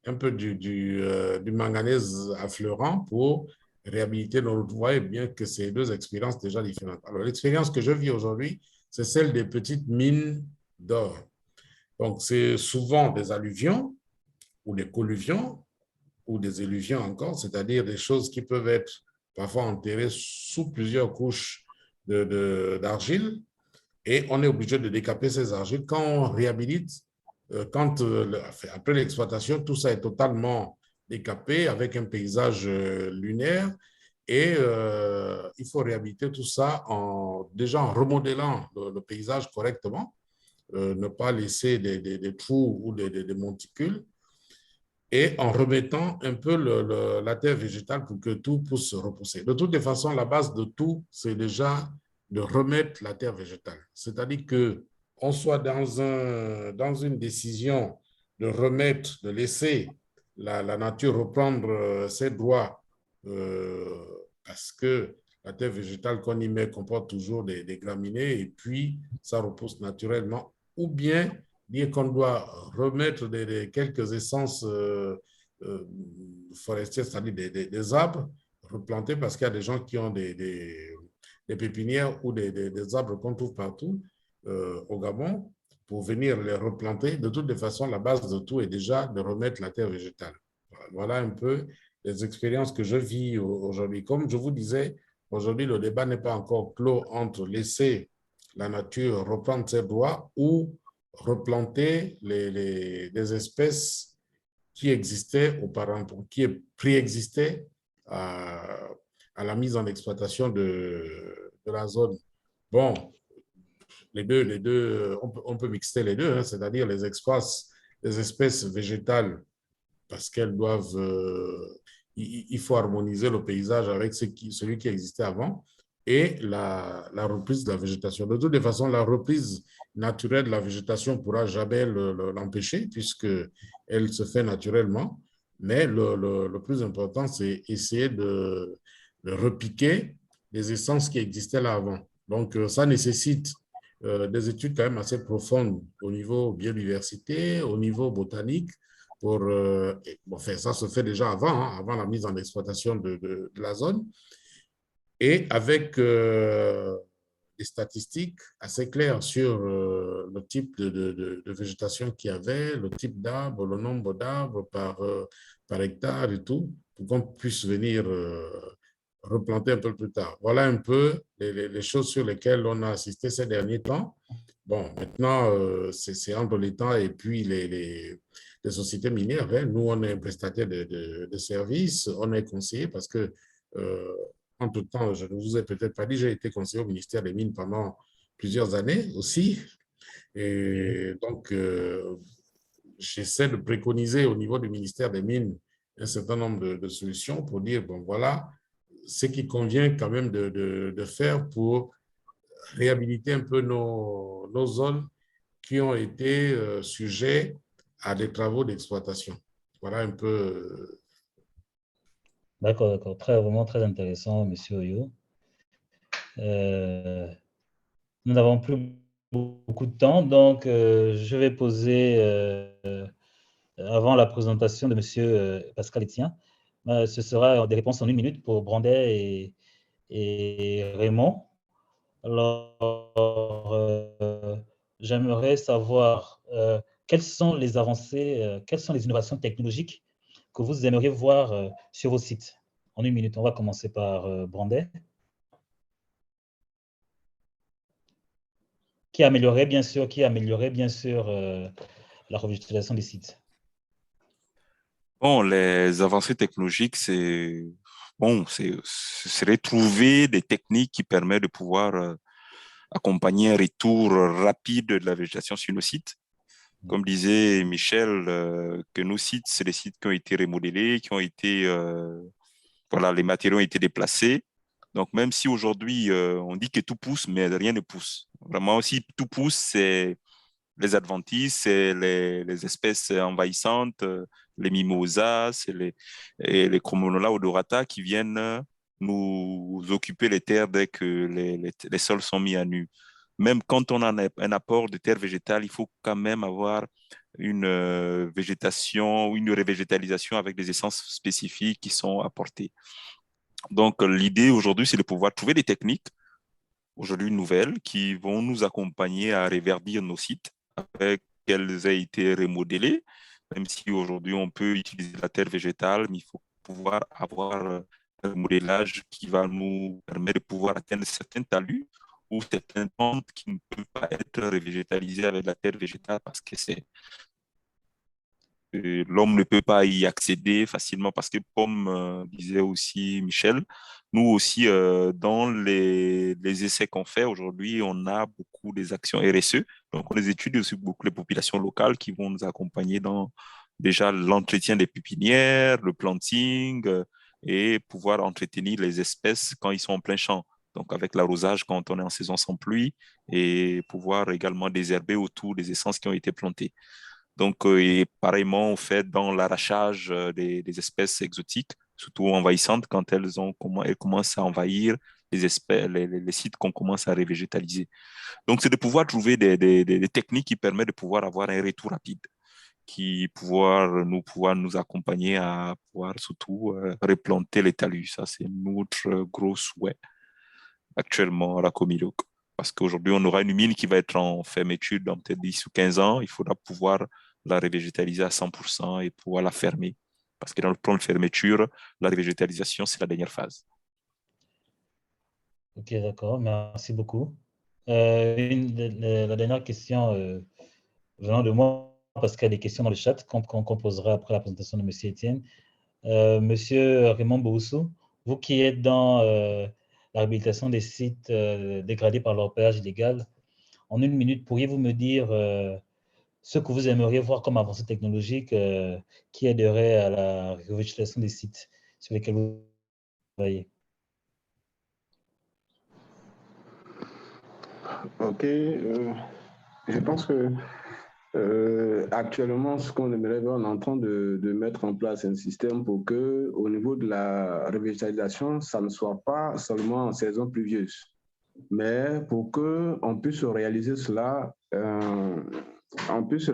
S3: un peu du manganèse affleurant pour réhabiliter nos routes. Vous voyez bien que c'est deux expériences déjà différentes. Alors, l'expérience que je vis aujourd'hui, c'est celle des petites mines d'or. Donc, c'est souvent des alluvions ou des colluvions ou des éluvions encore, c'est-à-dire des choses qui peuvent être parfois enterrées sous plusieurs couches d'argile et on est obligé de décaper ces argiles. Quand on réhabilite, après l'exploitation, tout ça est totalement décapé avec un paysage lunaire et il faut réhabiliter tout ça déjà en remodelant le paysage correctement, ne pas laisser des trous ou des monticules et en remettant un peu la terre végétale pour que tout puisse se repousser. De toutes les façons, la base de tout, c'est déjà de remettre la terre végétale. C'est-à-dire qu'on soit dans une décision de remettre, de laisser la nature reprendre ses droits parce que la terre végétale qu'on y met comporte toujours des graminées et puis ça repousse naturellement, ou bien dire qu'on doit remettre quelques essences forestières, c'est-à-dire des arbres replantés parce qu'il y a des gens qui ont des pépinières ou des arbres qu'on trouve partout au Gabon pour venir les replanter. De toutes les façons, la base de tout est déjà de remettre la terre végétale. Voilà un peu les expériences que je vis aujourd'hui. Comme je vous disais, aujourd'hui, le débat n'est pas encore clos entre laisser la nature reprendre ses droits ou replanter des espèces qui existaient auparavant, qui préexistaient à la mise en exploitation de la zone. Bon, les deux on peut mixer les deux, hein, c'est-à-dire les espèces végétales parce qu'elles doivent, il faut harmoniser le paysage avec celui qui existait avant et la reprise de la végétation. De toutes les façons, la reprise naturelle de la végétation ne pourra jamais l'empêcher puisqu'elle se fait naturellement. Mais le plus important, c'est essayer de repiquer les essences qui existaient là avant. Donc, ça nécessite des études quand même assez profondes au niveau biodiversité, au niveau botanique, enfin, ça se fait déjà avant la mise en exploitation de la zone, et avec des statistiques assez claires sur le type de végétation qu'il y avait, le type d'arbres, le nombre d'arbres par hectare et tout, pour qu'on puisse venir replanter un peu plus tard. Voilà un peu les choses sur lesquelles on a assisté ces derniers temps. Bon, maintenant, c'est entre l'État et puis les sociétés minières. Hein. Nous, on est un prestataire de services, on est conseiller parce que, entre-temps, je ne vous ai peut-être pas dit, j'ai été conseiller au ministère des Mines pendant plusieurs années aussi. Et donc, j'essaie de préconiser au niveau du ministère des Mines un certain nombre de solutions pour dire, bon, voilà, ce qu'il convient quand même de faire pour réhabiliter un peu nos zones qui ont été sujets à des travaux d'exploitation. Voilà un peu.
S1: D'accord, d'accord. Vraiment très intéressant, Monsieur Oyo. Nous n'avons plus beaucoup de temps, donc je vais poser, avant la présentation de Monsieur Pascal Etienne, ce sera des réponses en 1 minute pour Brandet et Raymond. Alors, j'aimerais savoir quelles sont les avancées, quelles sont les innovations technologiques que vous aimeriez voir sur vos sites. En 1 minute, on va commencer par Brandet. qui améliorerait bien sûr la revitalisation des sites.
S5: Bon, les avancées technologiques, ce serait trouver des techniques qui permettent de pouvoir accompagner un retour rapide de la végétation sur nos sites. Comme disait Michel, que nos sites, c'est des sites qui ont été remodelés, voilà, les matériaux ont été déplacés. Donc, même si aujourd'hui, on dit que tout pousse, mais rien ne pousse. Vraiment, si tout pousse, c'est les adventices, c'est les espèces envahissantes, les mimosas, et les Chromonola odorata qui viennent nous occuper les terres dès que les sols sont mis à nu. Même quand on a un apport de terre végétale, il faut quand même avoir une végétation, une revégétalisation avec des essences spécifiques qui sont apportées. Donc, l'idée aujourd'hui, c'est de pouvoir trouver des techniques, aujourd'hui nouvelles, qui vont nous accompagner à reverdir nos sites avec qu'elles aient été remodelées, même si aujourd'hui, on peut utiliser la terre végétale, mais il faut pouvoir avoir un modélage qui va nous permettre de pouvoir atteindre certains talus ou certaines pentes qui ne peuvent pas être revégétalisées avec la terre végétale parce que l'homme ne peut pas y accéder facilement parce que, comme disait aussi Michel, nous aussi, dans les essais qu'on fait aujourd'hui, on a beaucoup des actions RSE. Donc, on les étudie aussi beaucoup les populations locales qui vont nous accompagner dans déjà l'entretien des pépinières, le planting et pouvoir entretenir les espèces quand ils sont en plein champ. Donc, avec l'arrosage quand on est en saison sans pluie et pouvoir également désherber autour des essences qui ont été plantées. Donc, et pareillement, on fait dans l'arrachage des espèces exotiques, surtout envahissantes, quand elles commencent à envahir les sites qu'on commence à revégétaliser. Donc, c'est de pouvoir trouver des techniques qui permettent de pouvoir avoir un retour rapide, qui pouvoir nous accompagner à pouvoir surtout replanter les talus. Ça, c'est notre gros souhait actuellement à la Comiloc. Parce qu'aujourd'hui, on aura une mine qui va être en fermeture dans peut-être 10 ou 15 ans. Il faudra pouvoir la revégétaliser à 100% et pouvoir la fermer. Parce que dans le plan de fermeture, la revégétalisation, c'est la dernière phase.
S1: Ok, d'accord. Merci beaucoup. La dernière question venant de moi, parce qu'il y a des questions dans le chat qu'on posera après la présentation de M. Etienne. Monsieur Raymond Boussou, vous qui êtes dans la réhabilitation des sites dégradés par l'orpaillage illégal, en une minute, pourriez-vous me dire ce que vous aimeriez voir comme avancée technologique qui aiderait à la revégétation des sites sur lesquels vous travaillez?
S4: Ok, je pense que actuellement, ce qu'on aimerait voir, on est en train de mettre en place un système pour que, au niveau de la revégétalisation, ça ne soit pas seulement en saison pluvieuse, mais pour que on puisse réaliser cela, on puisse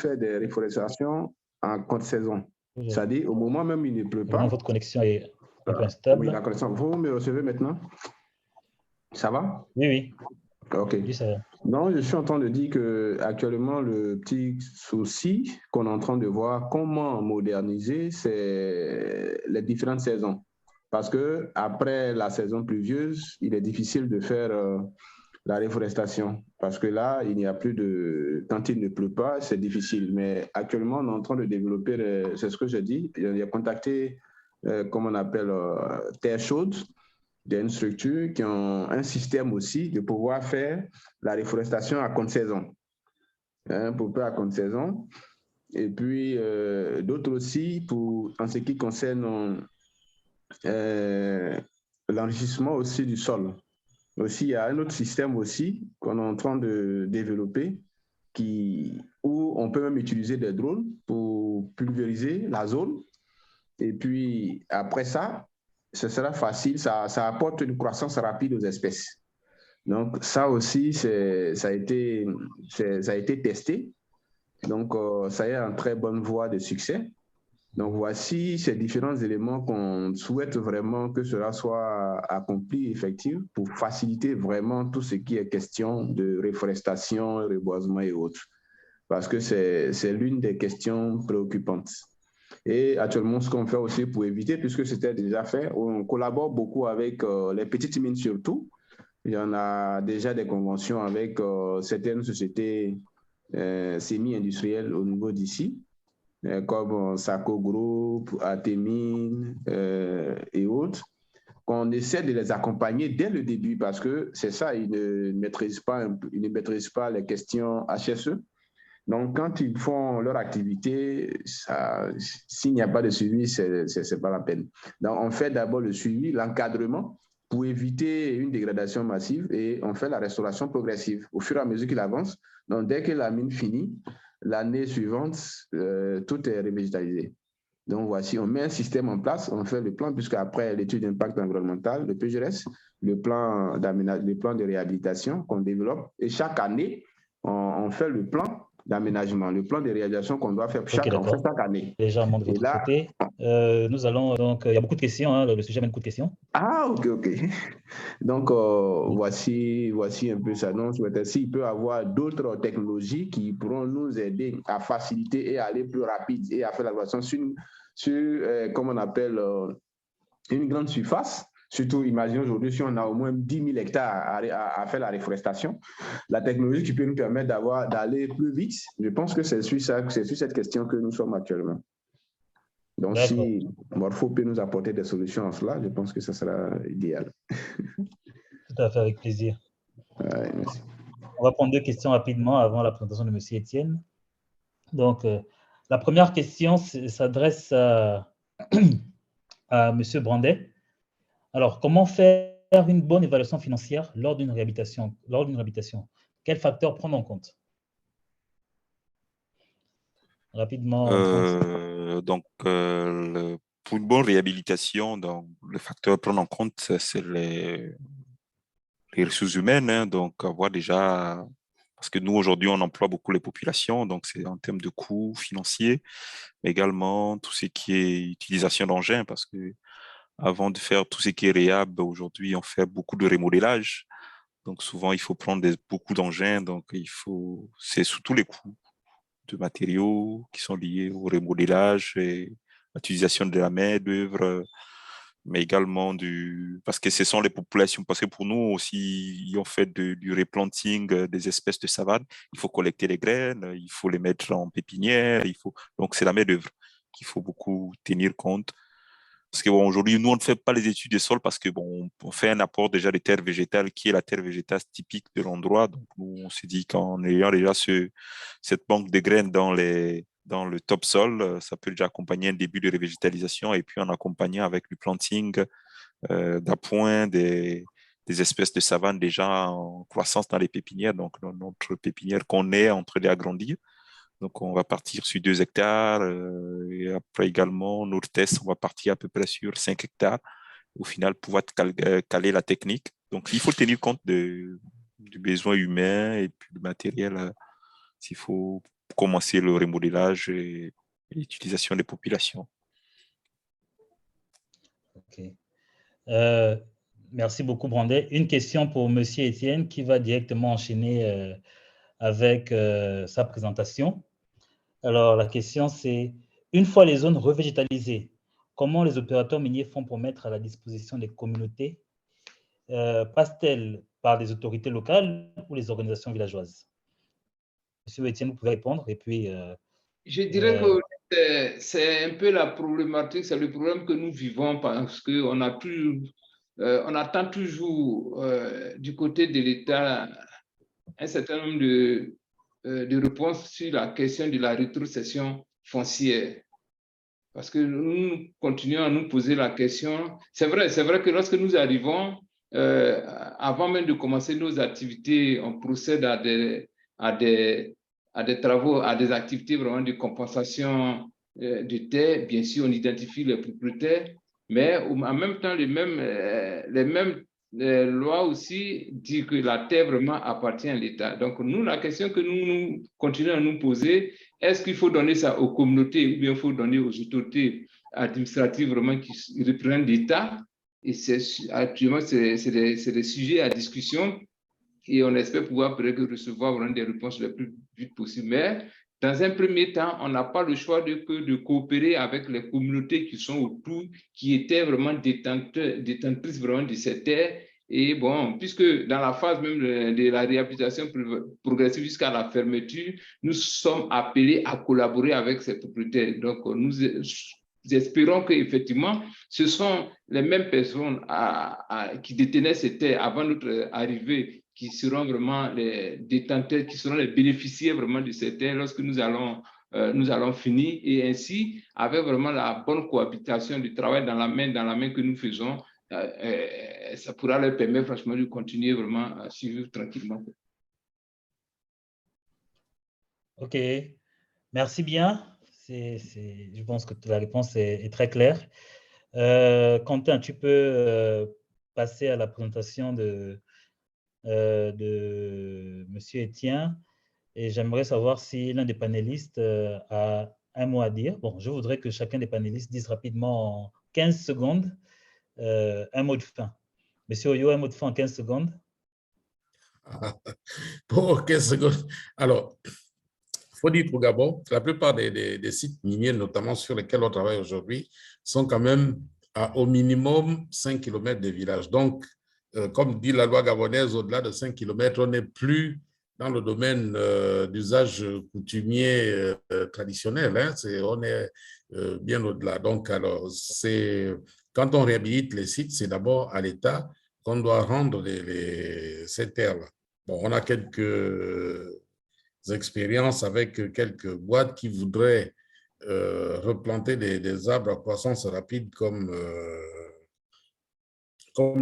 S4: faire des réforestations en contre-saison. C'est-à-dire, au moment même où il ne pleut pas.
S1: Votre connexion est un peu instable.
S4: Oui, la connexion. Vous me recevez maintenant? Ça va?
S1: Oui, oui.
S4: OK.
S1: Oui, ça va.
S4: Non, je suis en train de dire qu'actuellement, le petit souci qu'on est en train de voir, comment moderniser, c'est les différentes saisons. Parce qu'après la saison pluvieuse, il est difficile de faire la réforestation. Parce que là, il n'y a plus de... Quand il ne pleut pas, c'est difficile. Mais actuellement, on est en train de développer, c'est ce que je dis, il y a contacté, comme on appelle, terre chaude. Il y a une structure qui a un système aussi de pouvoir faire la réforestation à contre-saison. Pour peu à contre-saison. Et puis, d'autres aussi, en ce qui concerne l'enrichissement aussi du sol. Aussi, il y a un autre système aussi qu'on est en train de développer où on peut même utiliser des drones pour pulvériser la zone. Et puis, après ça, ce sera facile, ça apporte une croissance rapide aux espèces. Donc, ça aussi, ça a été testé. Donc, ça est en très bonne voie de succès. Donc, voici ces différents éléments qu'on souhaite vraiment que cela soit accompli, effectif, pour faciliter vraiment tout ce qui est question de réforestation, reboisement et autres. Parce que c'est l'une des questions préoccupantes. Et actuellement, ce qu'on fait aussi pour éviter, puisque c'était déjà fait, on collabore beaucoup avec les petites mines surtout, Il y en a déjà des conventions avec certaines sociétés semi-industrielles au niveau d'ici, comme Saco Group, Atemine et autres, qu'on essaie de les accompagner dès le début parce que c'est ça, ils ne maîtrisent pas les questions HSE. Donc, quand ils font leur activité, s'il n'y a pas de suivi, c'est pas la peine. Donc, on fait d'abord le suivi, l'encadrement pour éviter une dégradation massive et on fait la restauration progressive au fur et à mesure qu'il avance. Donc, dès que la mine finit, l'année suivante, tout est revégétalisé. Donc, voici, on met un système en place, on fait le plan, puisqu'après l'étude d'impact environnemental, le PGRS, le plan de réhabilitation qu'on développe, et chaque année, on fait le plan d'aménagement, le plan de réalisation qu'on doit faire chaque année.
S1: Légèrement de votre côté. Nous allons donc, il y a beaucoup de questions, hein, le sujet amène beaucoup de questions.
S4: Ah, ok. Donc, voici un peu ça. Donc, s'il peut y avoir d'autres technologies qui pourront nous aider à faciliter et à aller plus rapide et à faire la relation sur comme on appelle, une grande surface. Surtout, imaginez aujourd'hui, si on a au moins 10 000 hectares à faire la reforestation, la technologie qui peut nous permettre d'aller plus vite, je pense que c'est sur cette question que nous sommes actuellement. Donc, si Morpho peut nous apporter des solutions à cela, je pense que ce sera idéal.
S1: Tout à fait, avec plaisir.
S4: Ouais, merci.
S1: On va prendre deux questions rapidement avant la présentation de M. Etienne. Donc, la première question s'adresse à M. Brandet. Alors, comment faire une bonne évaluation financière lors d'une réhabilitation? Quels facteurs prendre en compte? Rapidement.
S5: Pour une bonne réhabilitation, donc, le facteur à prendre en compte, c'est les ressources humaines. Hein, donc, avoir déjà, parce que nous, aujourd'hui, on emploie beaucoup les populations, donc c'est en termes de coûts financiers, mais également tout ce qui est utilisation d'engins, parce que avant de faire tout ce qui est réhab, aujourd'hui, on fait beaucoup de remodelage. Donc, souvent, il faut prendre beaucoup d'engins, donc c'est surtout les coûts de matériaux qui sont liés au remodelage et l'utilisation de la main-d'œuvre, mais également parce que ce sont les populations, parce que pour nous aussi, on fait du replanting des espèces de savane, il faut collecter les graines, il faut les mettre en pépinière, donc c'est la main-d'œuvre qu'il faut beaucoup tenir compte. Parce que bon, aujourd'hui, nous, on ne fait pas les études des sols parce que bon, on fait un apport déjà de terre végétale qui est la terre végétale typique de l'endroit. Donc, nous, on s'est dit qu'en ayant déjà cette banque de graines dans le topsol, ça peut déjà accompagner un début de revégétalisation et puis en accompagnant avec du planting d'appoint des espèces de savane déjà en croissance dans les pépinières. Donc, dans notre pépinière qu'on est en train d'agrandir. Donc, on va partir sur 2 hectares. Et après, également, notre test, on va partir à peu près sur 5 hectares. Au final, pouvoir caler la technique. Donc, il faut tenir compte du besoin humain et puis du matériel s'il faut commencer le remodelage et l'utilisation des populations.
S1: OK. Merci beaucoup, Brandet. Une question pour M. Etienne qui va directement enchaîner avec sa présentation. Alors, la question, c'est, une fois les zones revégétalisées, comment les opérateurs miniers font pour mettre à la disposition des communautés? Passe-t-elle par des autorités locales ou les organisations villageoises? Monsieur Etienne, vous pouvez répondre. Et puis,
S2: je dirais que c'est un peu la problématique, c'est le problème que nous vivons parce qu'on on attend toujours du côté de l'État un certain nombre de réponses sur la question de la rétrocession foncière. Parce que nous continuons à nous poser la question. C'est vrai que lorsque nous arrivons, avant même de commencer nos activités, on procède à des travaux, à des activités vraiment de compensation de terre. Bien sûr, on identifie les propriétaires, mais en même temps, les mêmes lois aussi disent que la terre vraiment appartient à l'État. Donc, nous, la question que nous continuons à nous poser, est-ce qu'il faut donner ça aux communautés ou bien il faut donner aux autorités administratives vraiment qui représentent l'État? Et actuellement, c'est des sujets à discussion et on espère pouvoir peut-être recevoir vraiment des réponses le plus vite possible. Mais dans un premier temps, on n'a pas le choix de coopérer avec les communautés qui sont autour, qui étaient vraiment détentrices vraiment de ces terres Et bon, puisque dans la phase même de la réhabilitation progressive jusqu'à la fermeture, nous sommes appelés à collaborer avec ces propriétaires. Donc, nous espérons qu'effectivement, ce sont les mêmes personnes qui détenaient ces terres avant notre arrivée qui seront vraiment les détenteurs, qui seront les bénéficiaires vraiment de ces terres lorsque nous allons finir. Et ainsi, avec vraiment la bonne cohabitation du travail dans la main que nous faisons, ça pourra leur permettre franchement de continuer vraiment à suivre tranquillement.
S1: OK, merci bien. Je pense que la réponse est très claire. Quentin, tu peux passer à la présentation de M. Etienne. Et j'aimerais savoir si l'un des panélistes a un mot à dire. Bon, je voudrais que chacun des panélistes dise rapidement en 15 secondes un mot de fin. Monsieur Oyo, un mot de fin en 15 secondes.
S3: Pour 15 secondes. Alors, il faut dire pour Gabon, la plupart des sites miniers, notamment sur lesquels on travaille aujourd'hui, sont quand même à au minimum 5 km des villages. Donc, comme dit la loi gabonaise, au-delà de 5 km, on n'est plus dans le domaine d'usage coutumier traditionnel. Hein, on est bien au-delà. Donc, alors, quand on réhabilite les sites, c'est d'abord à l'État qu'on doit rendre ces terres-là. Bon, on a quelques expériences avec quelques boîtes qui voudraient replanter des arbres à croissance rapide comme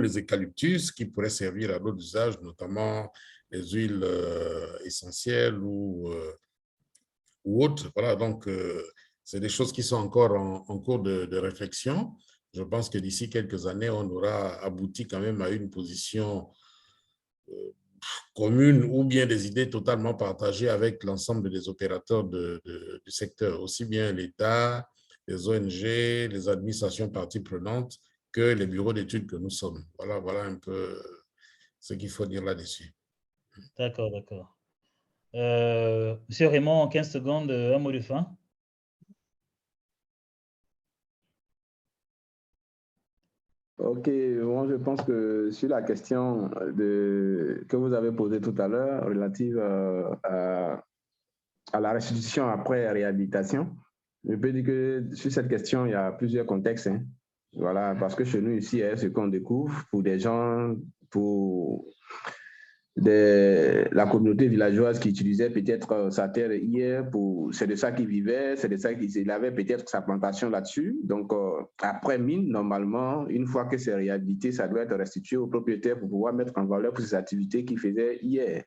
S3: les eucalyptus qui pourraient servir à d'autres usages, notamment les huiles essentielles ou autres. Voilà, donc c'est des choses qui sont encore en cours de réflexion. Je pense que d'ici quelques années, on aura abouti quand même à une position commune ou bien des idées totalement partagées avec l'ensemble des opérateurs du secteur, aussi bien l'État, les ONG, les administrations parties prenantes que les bureaux d'études que nous sommes. Voilà un peu ce qu'il faut dire là-dessus.
S1: D'accord, d'accord. Monsieur Raymond, en 15 secondes, un mot de fin.
S4: Ok, moi je pense que sur la question que vous avez posée tout à l'heure relative à la restitution après réhabilitation, je peux dire que sur cette question, il y a plusieurs contextes. Hein. Voilà, parce que chez nous ici, ce qu'on découvre pour des gens, pour la communauté villageoise qui utilisait peut-être sa terre hier, c'est de ça qu'il vivait, c'est de ça qu'il avait peut-être sa plantation là-dessus. Donc, après mine, normalement, une fois que c'est réhabilité, ça doit être restitué au propriétaire pour pouvoir mettre en valeur pour ses activités qu'il faisait hier.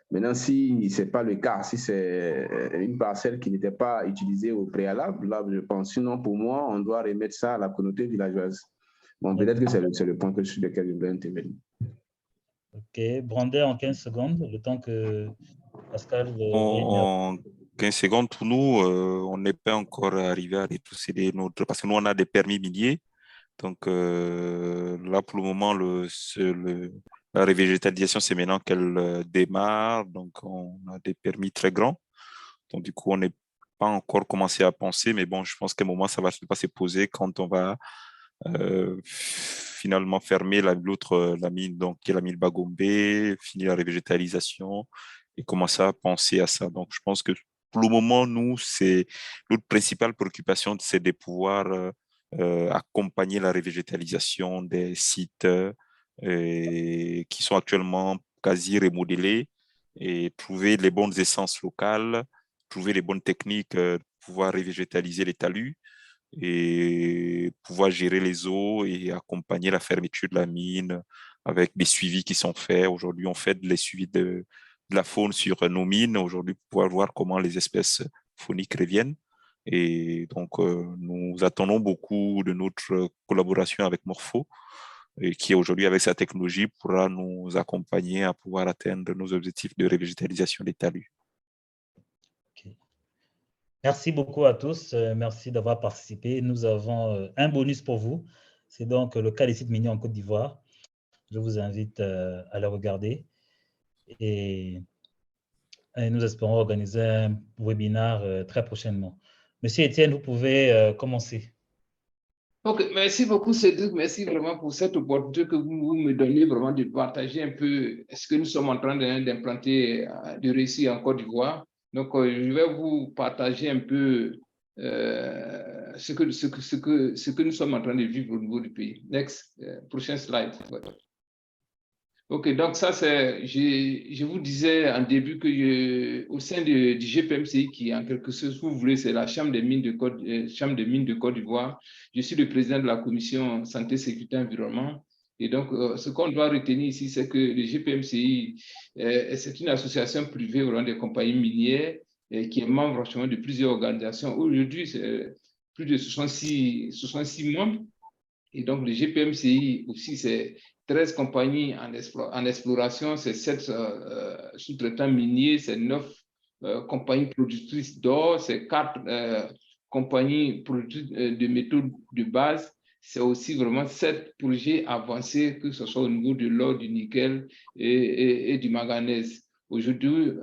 S4: Maintenant, si ce n'est pas le cas, si c'est une parcelle qui n'était pas utilisée au préalable, là, je pense, sinon pour moi, on doit remettre ça à la communauté villageoise. Bon, peut-être que c'est le point sur lequel je voulais intervenir.
S1: OK. Brandé en 15 secondes, le temps que Pascal...
S5: En 15 secondes, pour nous, on n'est pas encore arrivé à rétrocéder notre... Parce que nous, on a des permis miniers. Donc là, pour le moment, la revégétalisation, c'est maintenant qu'elle démarre. Donc, on a des permis très grands. Donc, du coup, on n'est pas encore commencé à penser. Mais bon, je pense qu'à un moment, ça va se poser quand on va finalement fermer la mine, donc qui est la mine Bagombe, finir la revégétalisation et commencer à penser à ça. Donc, je pense que pour le moment, nous, c'est notre principale préoccupation, c'est de pouvoir accompagner la revégétalisation des sites qui sont actuellement quasi remodelés et trouver les bonnes essences locales, trouver les bonnes techniques pour pouvoir revégétaliser les talus et pouvoir gérer les eaux et accompagner la fermeture de la mine avec des suivis qui sont faits. Aujourd'hui, on fait les suivis de la faune sur nos mines, aujourd'hui, pour pouvoir voir comment les espèces fauniques reviennent. Et donc, nous attendons beaucoup de notre collaboration avec Morpho, et qui aujourd'hui, avec sa technologie, pourra nous accompagner à pouvoir atteindre nos objectifs de revégétalisation des talus.
S1: Okay. Merci beaucoup à tous. Merci d'avoir participé. Nous avons un bonus pour vous. C'est donc le cas des sites miniers en Côte d'Ivoire. Je vous invite à le regarder. Et nous espérons organiser un webinaire très prochainement. Monsieur Etienne, vous pouvez commencer.
S2: Ok, merci beaucoup Cédric, merci vraiment pour cette opportunité que vous me donnez vraiment de partager un peu ce que nous sommes en train d'implanter, de réussir en Côte d'Ivoire. Donc, je vais vous partager un peu ce que nous sommes en train de vivre au niveau du pays. Next, prochain slide. Ok, donc ça, c'est, je vous disais en début que au sein du GPMCI, qui en quelque sorte, si vous voulez, c'est la Chambre des mines de Côte d'Ivoire, je suis le président de la commission santé, sécurité, environnement. Et donc, ce qu'on doit retenir ici, c'est que le GPMCI, c'est une association privée vraiment des compagnies minières qui est membre franchement de plusieurs organisations. Aujourd'hui, c'est plus de 66 membres. Et donc, le GPMCI aussi, c'est 13 compagnies en exploration, c'est 7 sous-traitants miniers, c'est 9 compagnies productrices d'or, c'est 4 compagnies productrices de métaux de base, c'est aussi vraiment 7 projets avancés, que ce soit au niveau de l'or, du nickel et du manganèse. Aujourd'hui,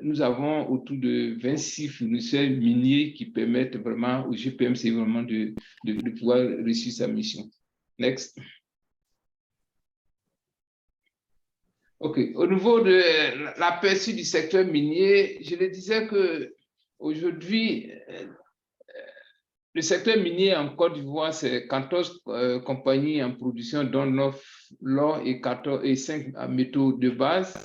S2: nous avons autour de 26 fournisseurs miniers qui permettent vraiment au GPMCI vraiment de pouvoir réussir sa mission. Next. OK. Au niveau de l'aperçu du secteur minier, je le disais qu'aujourd'hui, le secteur minier en Côte d'Ivoire, c'est 14 compagnies en production, dont 9 l'or et 5 métaux de base.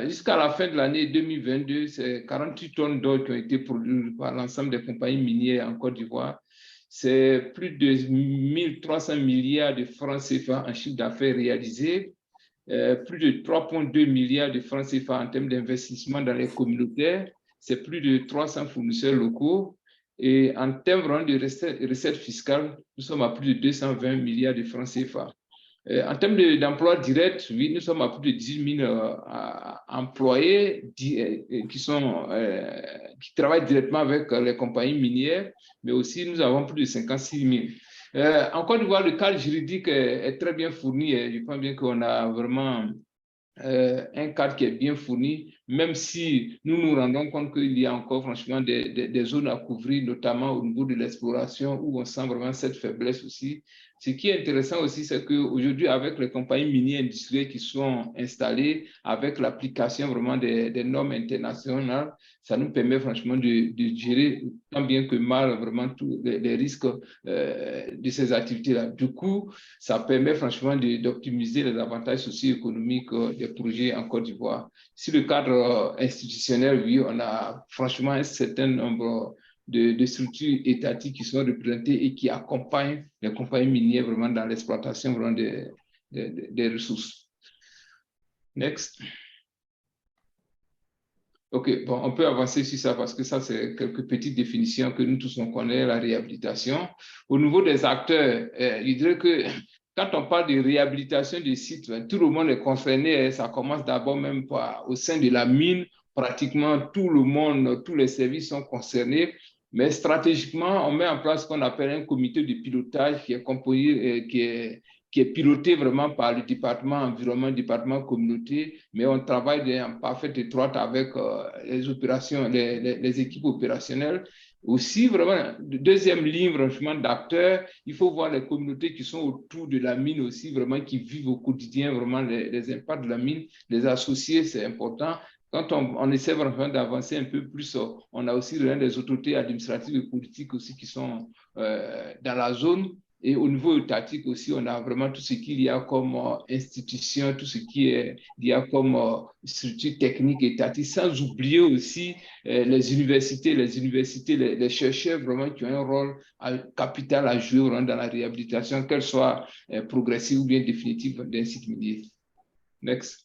S2: Jusqu'à la fin de l'année 2022, c'est 48 tonnes d'or qui ont été produites par l'ensemble des compagnies minières en Côte d'Ivoire. C'est plus de 1300 milliards de francs CFA en chiffre d'affaires réalisé, plus de 3,2 milliards de francs CFA en termes d'investissement dans les communautaires, c'est plus de 300 fournisseurs locaux. Et en termes de recettes fiscales, nous sommes à plus de 220 milliards de francs CFA. En termes d'emplois directs, oui, nous sommes à plus de 10 000 employés qui travaillent directement avec les compagnies minières, mais aussi nous avons plus de 56 000. En Côte d'Ivoire, le cadre juridique est très bien fourni. Je pense bien qu'on a vraiment un cadre qui est bien fourni, même si nous nous rendons compte qu'il y a encore franchement des zones à couvrir, notamment au niveau de l'exploration, où on sent vraiment cette faiblesse aussi. Ce qui est intéressant aussi, c'est qu'aujourd'hui, avec les compagnies minières industrielles qui sont installées, avec l'application vraiment des normes internationales, ça nous permet franchement de gérer tant bien que mal vraiment tous les risques de ces activités-là. Du coup, ça permet franchement d'optimiser les avantages socio-économiques des projets en Côte d'Ivoire. Sur le cadre institutionnel, oui, on a franchement un certain nombre de structures étatiques qui sont représentées et qui accompagnent les compagnies minières vraiment dans l'exploitation vraiment des ressources. Next. OK, bon, on peut avancer sur ça parce que ça, c'est quelques petites définitions que nous tous on connaît, la réhabilitation. Au niveau des acteurs, je dirais que quand on parle de réhabilitation des sites, tout le monde est concerné. Ça commence d'abord même au sein de la mine. Pratiquement tout le monde, tous les services sont concernés. Mais stratégiquement, on met en place ce qu'on appelle un comité de pilotage qui est composé, qui est piloté vraiment par le département environnement, le département communauté, mais on travaille en parfaite étroite avec les opérations, les équipes opérationnelles. Aussi, vraiment, deuxième ligne, franchement, d'acteurs, il faut voir les communautés qui sont autour de la mine aussi, vraiment, qui vivent au quotidien, vraiment, les impacts de la mine, les associés, c'est important. Quand on essaie vraiment d'avancer un peu plus, on a aussi des autorités administratives et politiques aussi qui sont dans la zone. Et au niveau étatique aussi, on a vraiment tout ce qu'il y a comme institution, tout ce qu'il y a comme structure technique étatique, sans oublier aussi les universités, les chercheurs vraiment qui ont un rôle capital à jouer dans la réhabilitation, qu'elle soit progressive ou bien définitive d'un site minier. Next.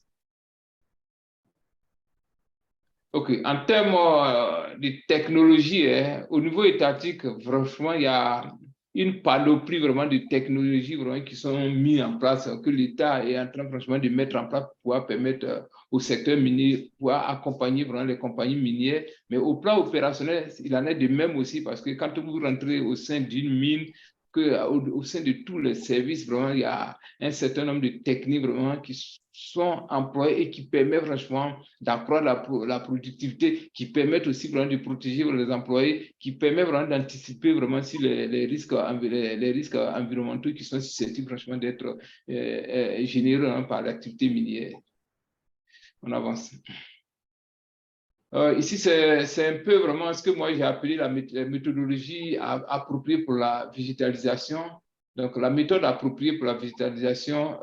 S2: OK. En termes de technologie, au niveau étatique, franchement, il y a une panoplie vraiment de technologies vraiment qui sont mises en place, que l'État est en train franchement de mettre en place pour pouvoir permettre au secteur minier, pouvoir accompagner vraiment les compagnies minières. Mais au plan opérationnel, il en est de même aussi parce que quand vous rentrez au sein d'une mine, qu'au sein de tous les services, vraiment, il y a un certain nombre de techniques vraiment qui sont employées et qui permettent franchement d'accroître la productivité, qui permettent aussi vraiment de protéger les employés, qui permettent vraiment d'anticiper vraiment sur les risques environnementaux qui sont susceptibles franchement d'être générés par l'activité minière. On avance. Ici, c'est un peu vraiment ce que moi j'ai appelé la méthodologie appropriée pour la végétalisation. Donc, la méthode appropriée pour la végétalisation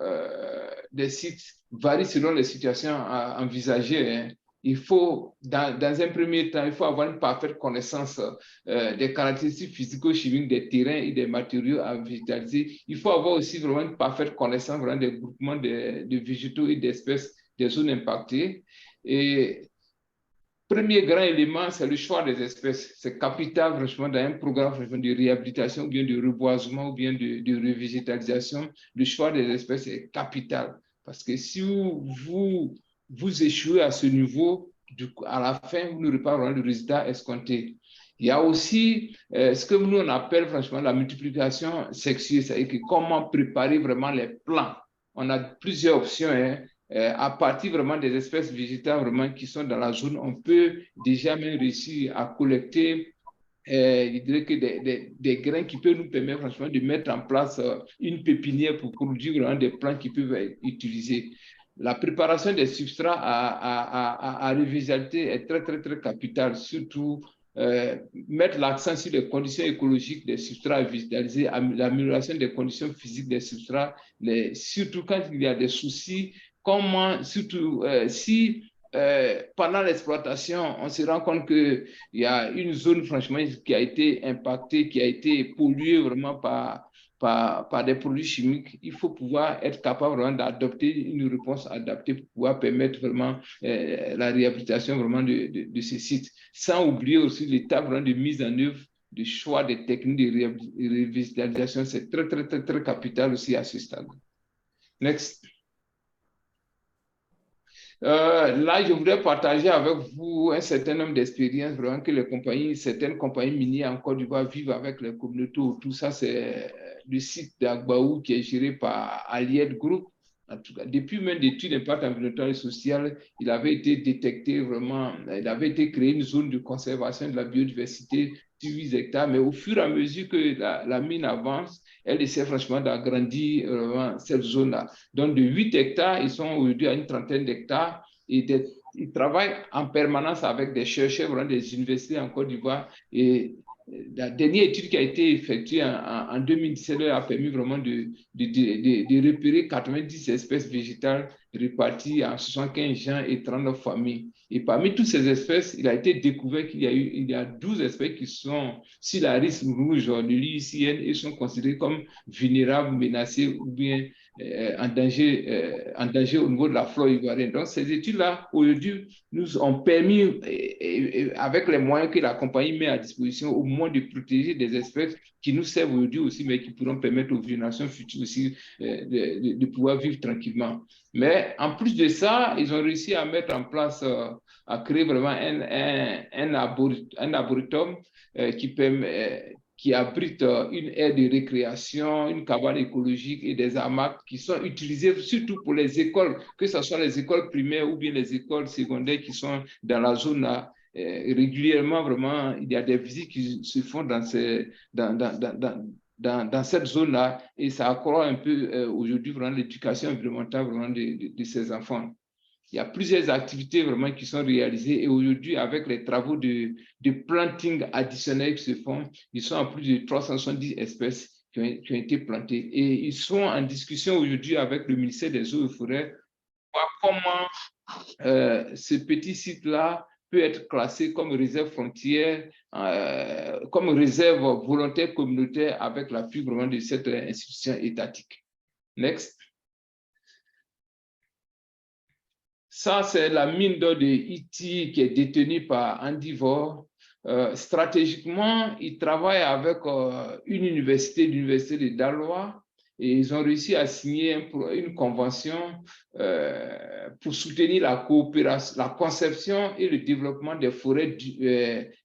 S2: des sites varie selon les situations envisagées. Hein. Il faut, dans un premier temps, il faut avoir une parfaite connaissance des caractéristiques physico-chimiques des terrains et des matériaux à végétaliser. Il faut avoir aussi vraiment une parfaite connaissance vraiment des groupements de végétaux et d'espèces des zones impactées. Et premier grand élément, c'est le choix des espèces. C'est capital, franchement, dans un programme de réhabilitation, ou bien de reboisement, ou bien de revégétalisation. Le choix des espèces est capital. Parce que si vous échouez à ce niveau, à la fin, vous n'aurez pas vraiment le résultat escompté. Il y a aussi ce que nous on appelle, franchement, la multiplication sexuelle, c'est-à-dire comment préparer vraiment les plants. On a plusieurs options, hein. À partir vraiment des espèces végétales vraiment qui sont dans la zone, on peut déjà même réussir à collecter je dirais que des grains qui peuvent nous permettre franchement de mettre en place une pépinière pour produire vraiment des plants qui peuvent être utilisés. La préparation des substrats à revégéter est très, très, très capitale, surtout mettre l'accent sur les conditions écologiques des substrats à végétaliser, l'amélioration des conditions physiques des substrats, surtout quand il y a des soucis. Comment, surtout si pendant l'exploitation, on se rend compte qu'il y a une zone franchement qui a été impactée, qui a été polluée vraiment par des produits chimiques, il faut pouvoir être capable vraiment d'adopter une réponse adaptée pour pouvoir permettre vraiment la réhabilitation vraiment de ces sites. Sans oublier aussi l'étape vraiment de mise en œuvre du choix des techniques de revitalisation. C'est très, très, très, très capital aussi à ce stade. Next. Là, je voudrais partager avec vous un certain nombre d'expériences vraiment que certaines compagnies minières en Côte d'Ivoire vivent avec les communautés. Tout ça, c'est le site d'Agbaou qui est géré par Alied Group. En tout cas, depuis même l'étude d'impact environnemental et social, il avait été détecté vraiment, il avait été créé une zone de conservation de la biodiversité sur 8 hectares, mais au fur et à mesure que la mine avance, elle essaie franchement d'agrandir cette zone-là. Donc, de 8 hectares, ils sont aujourd'hui à une trentaine d'hectares et ils travaillent en permanence avec des chercheurs, vraiment des universités en Côte d'Ivoire. Et la dernière étude qui a été effectuée en 2017 a permis vraiment de repérer 90 espèces végétales réparties en 75 gens et 39 familles. Et parmi toutes ces espèces, il a été découvert qu'il y a 12 espèces qui sont sur la liste rouge de l'UICN et sont considérées comme vulnérables, menacées ou bien en danger au niveau de la flore ivoirienne. Donc, ces études-là, aujourd'hui, nous ont permis, avec les moyens que la compagnie met à disposition, au moins de protéger des espèces qui nous servent aujourd'hui aussi, mais qui pourront permettre aux générations futures aussi de pouvoir vivre tranquillement. Mais en plus de ça, ils ont réussi à mettre en place, à créer vraiment un arboretum qui abrite une aire de récréation, une cabane écologique et des hamacs qui sont utilisés surtout pour les écoles, que ce soit les écoles primaires ou bien les écoles secondaires qui sont dans la zone là. Régulièrement, vraiment, il y a des visites qui se font dans cette zone-là et ça accroît un peu aujourd'hui vraiment l'éducation environnementale vraiment de ces enfants. Il y a plusieurs activités vraiment qui sont réalisées et aujourd'hui, avec les travaux de planting additionnels qui se font, ils sont à plus de 370 espèces qui ont été plantées. Et ils sont en discussion aujourd'hui avec le ministère des Eaux et Forêts pour voir comment ce petit site-là peut être classé comme réserve frontière, comme réserve volontaire communautaire avec l'appui vraiment de cette institution étatique. Next. Ça, c'est la mine d'or de Ity qui est détenue par Andivor. Stratégiquement, ils travaillent avec l'université de Daloa et ils ont réussi à signer une convention pour soutenir la coopération, la conception et le développement des forêts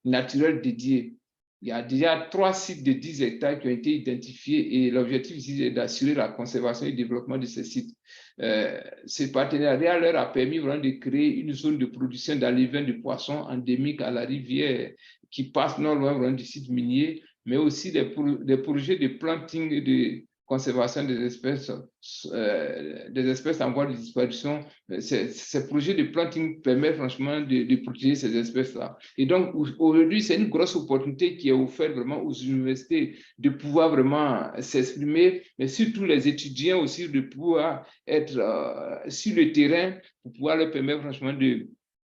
S2: naturelles dédiées. Il y a déjà 3 sites de 10 hectares qui ont été identifiés et l'objectif ici est d'assurer la conservation et le développement de ces sites. Ce partenariat leur a permis vraiment de créer une zone de production d'alevins de poissons endémique à la rivière qui passe non loin vraiment du site minier, mais aussi des projets de planting et de conservation des espèces en voie de disparition. Ces projets de planting permettent franchement de protéger ces espèces-là. Et donc, aujourd'hui, c'est une grosse opportunité qui est offerte vraiment aux universités de pouvoir vraiment s'exprimer, mais surtout les étudiants aussi de pouvoir être sur le terrain pour pouvoir leur permettre franchement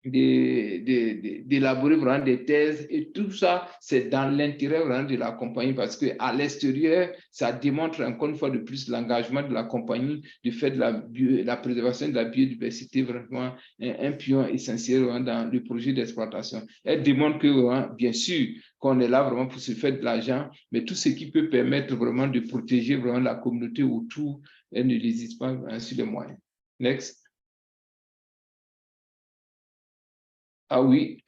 S2: d'élaborer vraiment des thèses et tout ça, c'est dans l'intérêt vraiment de la compagnie parce qu'à l'extérieur, ça démontre encore une fois de plus l'engagement de la compagnie de faire de la préservation de la biodiversité vraiment un pion essentiel vraiment dans le projet d'exploitation. Elle démontre que vraiment, bien sûr qu'on est là vraiment pour se faire de l'argent, mais tout ce qui peut permettre vraiment de protéger vraiment la communauté autour, elle ne hésite pas sur les moyens. Next. Ah oui,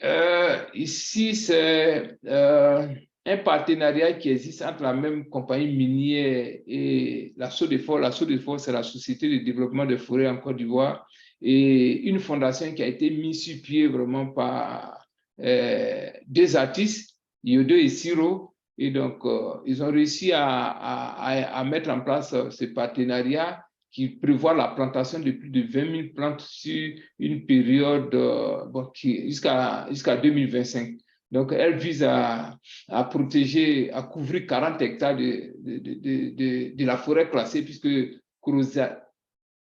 S2: ici c'est un partenariat qui existe entre la même compagnie minière et la SODEFOR. La SODEFOR, c'est la Société de développement des forêts en Côte d'Ivoire et une fondation qui a été mise sur pied vraiment par 2 artistes, Yodo et Siro. Et donc, ils ont réussi à mettre en place ce partenariat qui prévoit la plantation de plus de 20 000 plantes sur une période jusqu'à 2025. Donc, elle vise à protéger, à couvrir 40 hectares de la forêt classée, puisque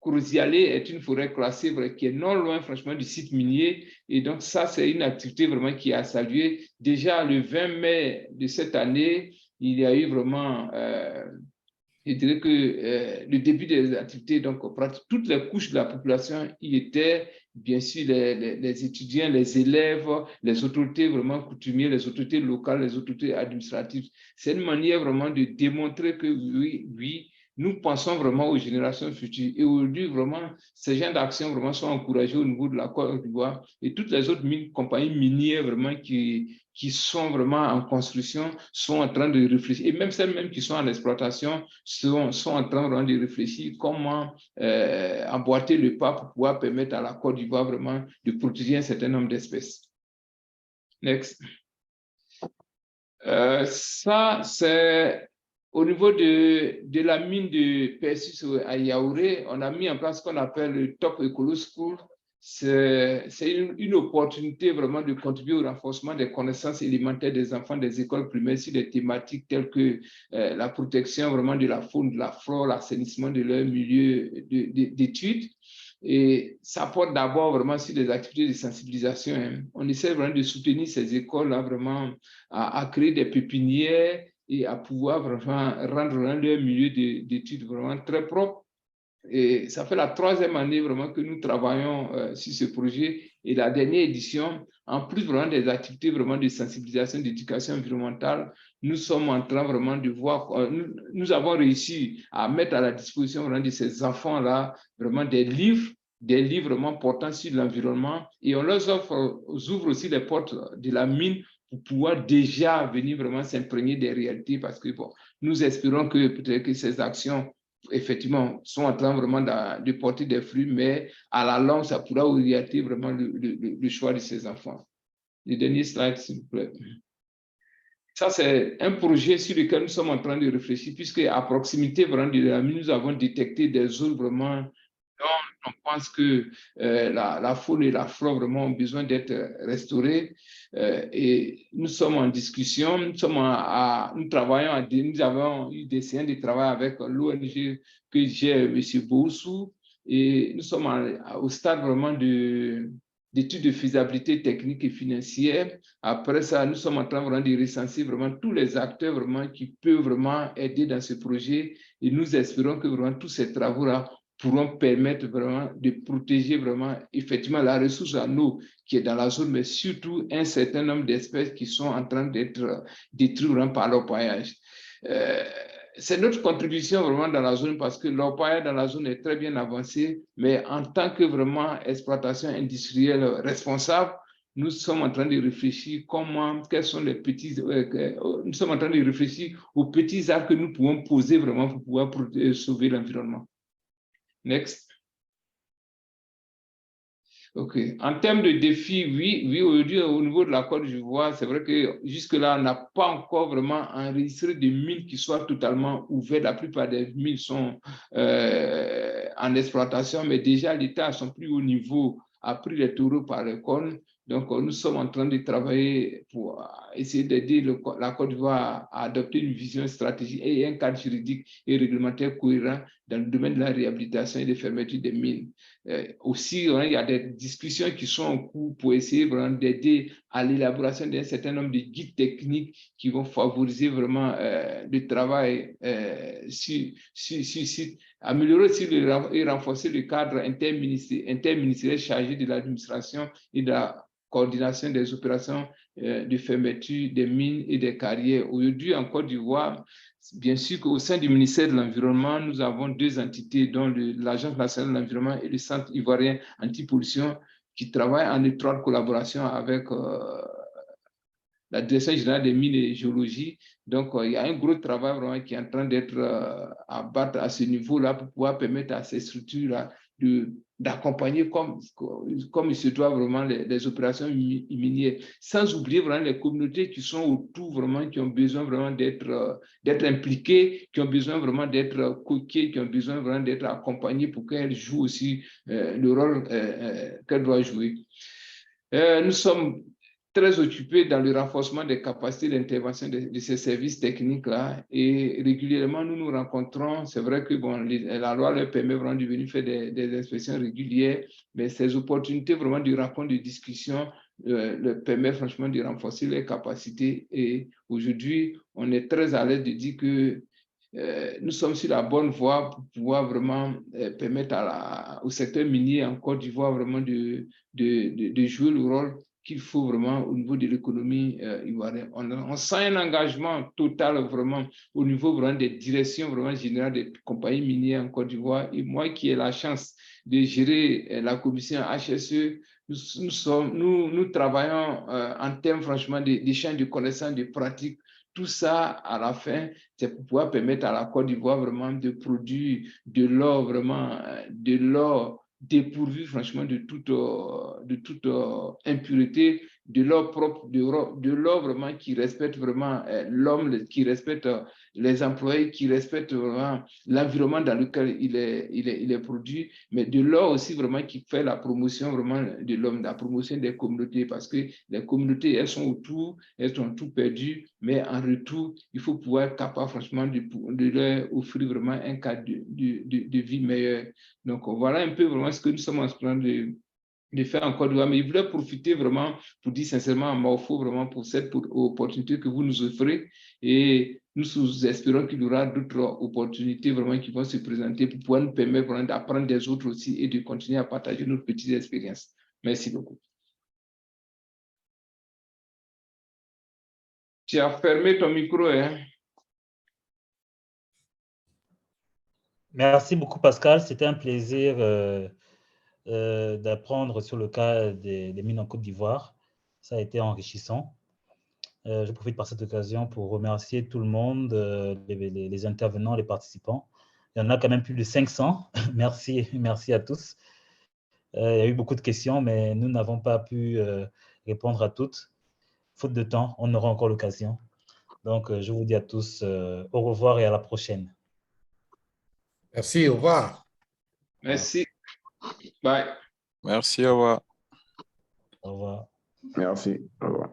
S2: Kourouzialé est une forêt classée qui est non loin, franchement, du site minier. Et donc, ça, c'est une activité vraiment qui a salué. Déjà, le 20 mai de cette année, il y a eu vraiment... je dirais que le début des activités, donc toutes les couches de la population y étaient, bien sûr les étudiants, les élèves, les autorités vraiment coutumières, les autorités locales, les autorités administratives. C'est une manière vraiment de démontrer que oui, nous pensons vraiment aux générations futures. Et aujourd'hui, vraiment, ces genres d'actions vraiment sont encouragées au niveau de la Côte d'Ivoire et toutes les autres compagnies minières vraiment qui sont vraiment en construction sont en train de réfléchir, et même celles même qui sont en exploitation sont en train vraiment de réfléchir comment emboîter le pas pour pouvoir permettre à la Côte d'Ivoire vraiment de protéger un certain nombre d'espèces. Next. Ça, c'est au niveau de la mine de Perseus à Yaouré, on a mis en place ce qu'on appelle le Top Ecolo School. C'est une opportunité vraiment de contribuer au renforcement des connaissances élémentaires des enfants des écoles primaires sur des thématiques telles que la protection vraiment de la faune, de la flore, l'assainissement de leur milieu d'études. Et ça porte d'abord vraiment sur des activités de sensibilisation. Hein. On essaie vraiment de soutenir ces écoles-là vraiment à créer des pépinières et à pouvoir vraiment rendre leur milieu d'études vraiment très propre. Et ça fait la 3e année vraiment que nous travaillons sur ce projet. Et la dernière édition, en plus vraiment des activités vraiment de sensibilisation, d'éducation environnementale, nous sommes en train vraiment de voir, nous avons réussi à mettre à la disposition vraiment de ces enfants-là vraiment des livres vraiment portant sur l'environnement. Et on leur ouvre aussi les portes de la mine pour pouvoir déjà venir vraiment s'imprégner des réalités parce que bon, nous espérons que peut-être que ces actions effectivement, sont en train vraiment de porter des fruits, mais à la longue, ça pourra orienter vraiment le choix de ces enfants. Le dernier slide, s'il vous plaît. Ça, c'est un projet sur lequel nous sommes en train de réfléchir, puisque à proximité vraiment de la mine, nous avons détecté des zones vraiment dont on pense que la faune et la flore vraiment ont besoin d'être restaurées. Et nous sommes en discussion, nous travaillons, nous avons eu des séances de travail avec l'ONG que j'ai, M. Boussou, et nous sommes au stade vraiment d'études de faisabilité technique et financière. Après ça, nous sommes en train vraiment de recenser vraiment tous les acteurs vraiment qui peuvent vraiment aider dans ce projet, et nous espérons que vraiment tous ces travaux-là pourront permettre vraiment de protéger vraiment effectivement la ressource en eau qui est dans la zone, mais surtout un certain nombre d'espèces qui sont en train d'être détruites par l'orpaillage. C'est notre contribution vraiment dans la zone parce que l'orpaillage dans la zone est très bien avancé, mais en tant que vraiment exploitation industrielle responsable, nous sommes en train de réfléchir quels sont les petits, nous sommes en train de réfléchir aux petits actes que nous pouvons poser vraiment pour pouvoir sauver l'environnement. Next. OK. En termes de défis, oui, aujourd'hui, au niveau de la Côte d'Ivoire, c'est vrai que jusque-là, on n'a pas encore vraiment enregistré des mines qui soient totalement ouvertes. La plupart des mines sont en exploitation, mais déjà, l'État à son plus haut niveau a pris les taureaux par les cornes. Donc, nous sommes en train de travailler pour essayer d'aider la Côte d'Ivoire à adopter une vision stratégique et un cadre juridique et réglementaire cohérent dans le domaine de la réhabilitation et de fermeture des mines. Aussi, il y a des discussions qui sont en cours pour essayer vraiment d'aider à l'élaboration d'un certain nombre de guides techniques qui vont favoriser vraiment le travail améliorer aussi et renforcer le cadre interministériel chargé de l'administration et de la coordination des opérations de fermeture des mines et des carrières. Aujourd'hui, en Côte d'Ivoire, bien sûr qu'au sein du ministère de l'Environnement, nous avons deux entités, dont l'Agence nationale de l'environnement et le Centre ivoirien anti-pollution, qui travaillent en étroite collaboration avec la Direction générale des mines et géologie. Donc, il y a un gros travail vraiment qui est en train d'être abattu à ce niveau-là pour pouvoir permettre à ces structures-là d'accompagner comme il se doit vraiment les opérations minières, sans oublier vraiment les communautés qui sont autour vraiment, qui ont besoin vraiment d'être impliquées, qui ont besoin vraiment d'être coquées, qui ont besoin vraiment d'être accompagnées pour qu'elles jouent aussi le rôle qu'elles doivent jouer. Nous sommes très occupés dans le renforcement des capacités d'intervention de ces services techniques-là. Et régulièrement, nous nous rencontrons. C'est vrai que la loi leur permet vraiment de venir faire des inspections régulières, mais ces opportunités vraiment de rencontre, de discussion, leur permettent franchement de renforcer les capacités. Et aujourd'hui, on est très à l'aise de dire que nous sommes sur la bonne voie pour pouvoir vraiment permettre au secteur minier en Côte d'Ivoire vraiment de jouer le rôle qu'il faut vraiment au niveau de l'économie ivoirienne. On sent un engagement total vraiment au niveau vraiment des directions vraiment générales des compagnies minières en Côte d'Ivoire. Et moi qui ai la chance de gérer la commission HSE, nous travaillons en termes franchement d'échange de connaissances, de pratiques. Tout ça, à la fin, c'est pour pouvoir permettre à la Côte d'Ivoire vraiment de produire de l'or, vraiment, de l'or dépourvu franchement de toute impureté, de l'or propre, de l'or vraiment qui respecte vraiment l'homme, qui respecte les employés, qui respecte vraiment l'environnement dans lequel il est produit, mais de l'or aussi vraiment qui fait la promotion vraiment de l'homme, la promotion des communautés, parce que les communautés, elles sont autour, elles ont tout perdu, mais en retour, il faut pouvoir être capable franchement de leur offrir vraiment un cadre de vie meilleur. Donc, voilà un peu vraiment ce que nous sommes en train de faire en Côte d'Ivoire. Mais je voulais profiter vraiment pour dire sincèrement à Morpho vraiment pour cette opportunité que vous nous offrez. Et nous espérons qu'il y aura d'autres opportunités vraiment qui vont se présenter pour pouvoir nous permettre vraiment d'apprendre des autres aussi et de continuer à partager nos petites expériences. Merci beaucoup. Tu as fermé ton micro, hein?
S1: Merci beaucoup, Pascal. C'était un plaisir d'apprendre sur le cas des mines en Côte d'Ivoire. Ça a été enrichissant. Je profite par cette occasion pour remercier tout le monde, les intervenants, les participants. Il y en a quand même plus de 500. Merci à tous. Il y a eu beaucoup de questions, mais nous n'avons pas pu répondre à toutes. Faute de temps, on aura encore l'occasion. Donc, je vous dis à tous au revoir et à la prochaine.
S3: Merci, au revoir.
S2: Merci. Bye.
S5: Merci, au revoir.
S1: Au revoir.
S4: Merci, au revoir.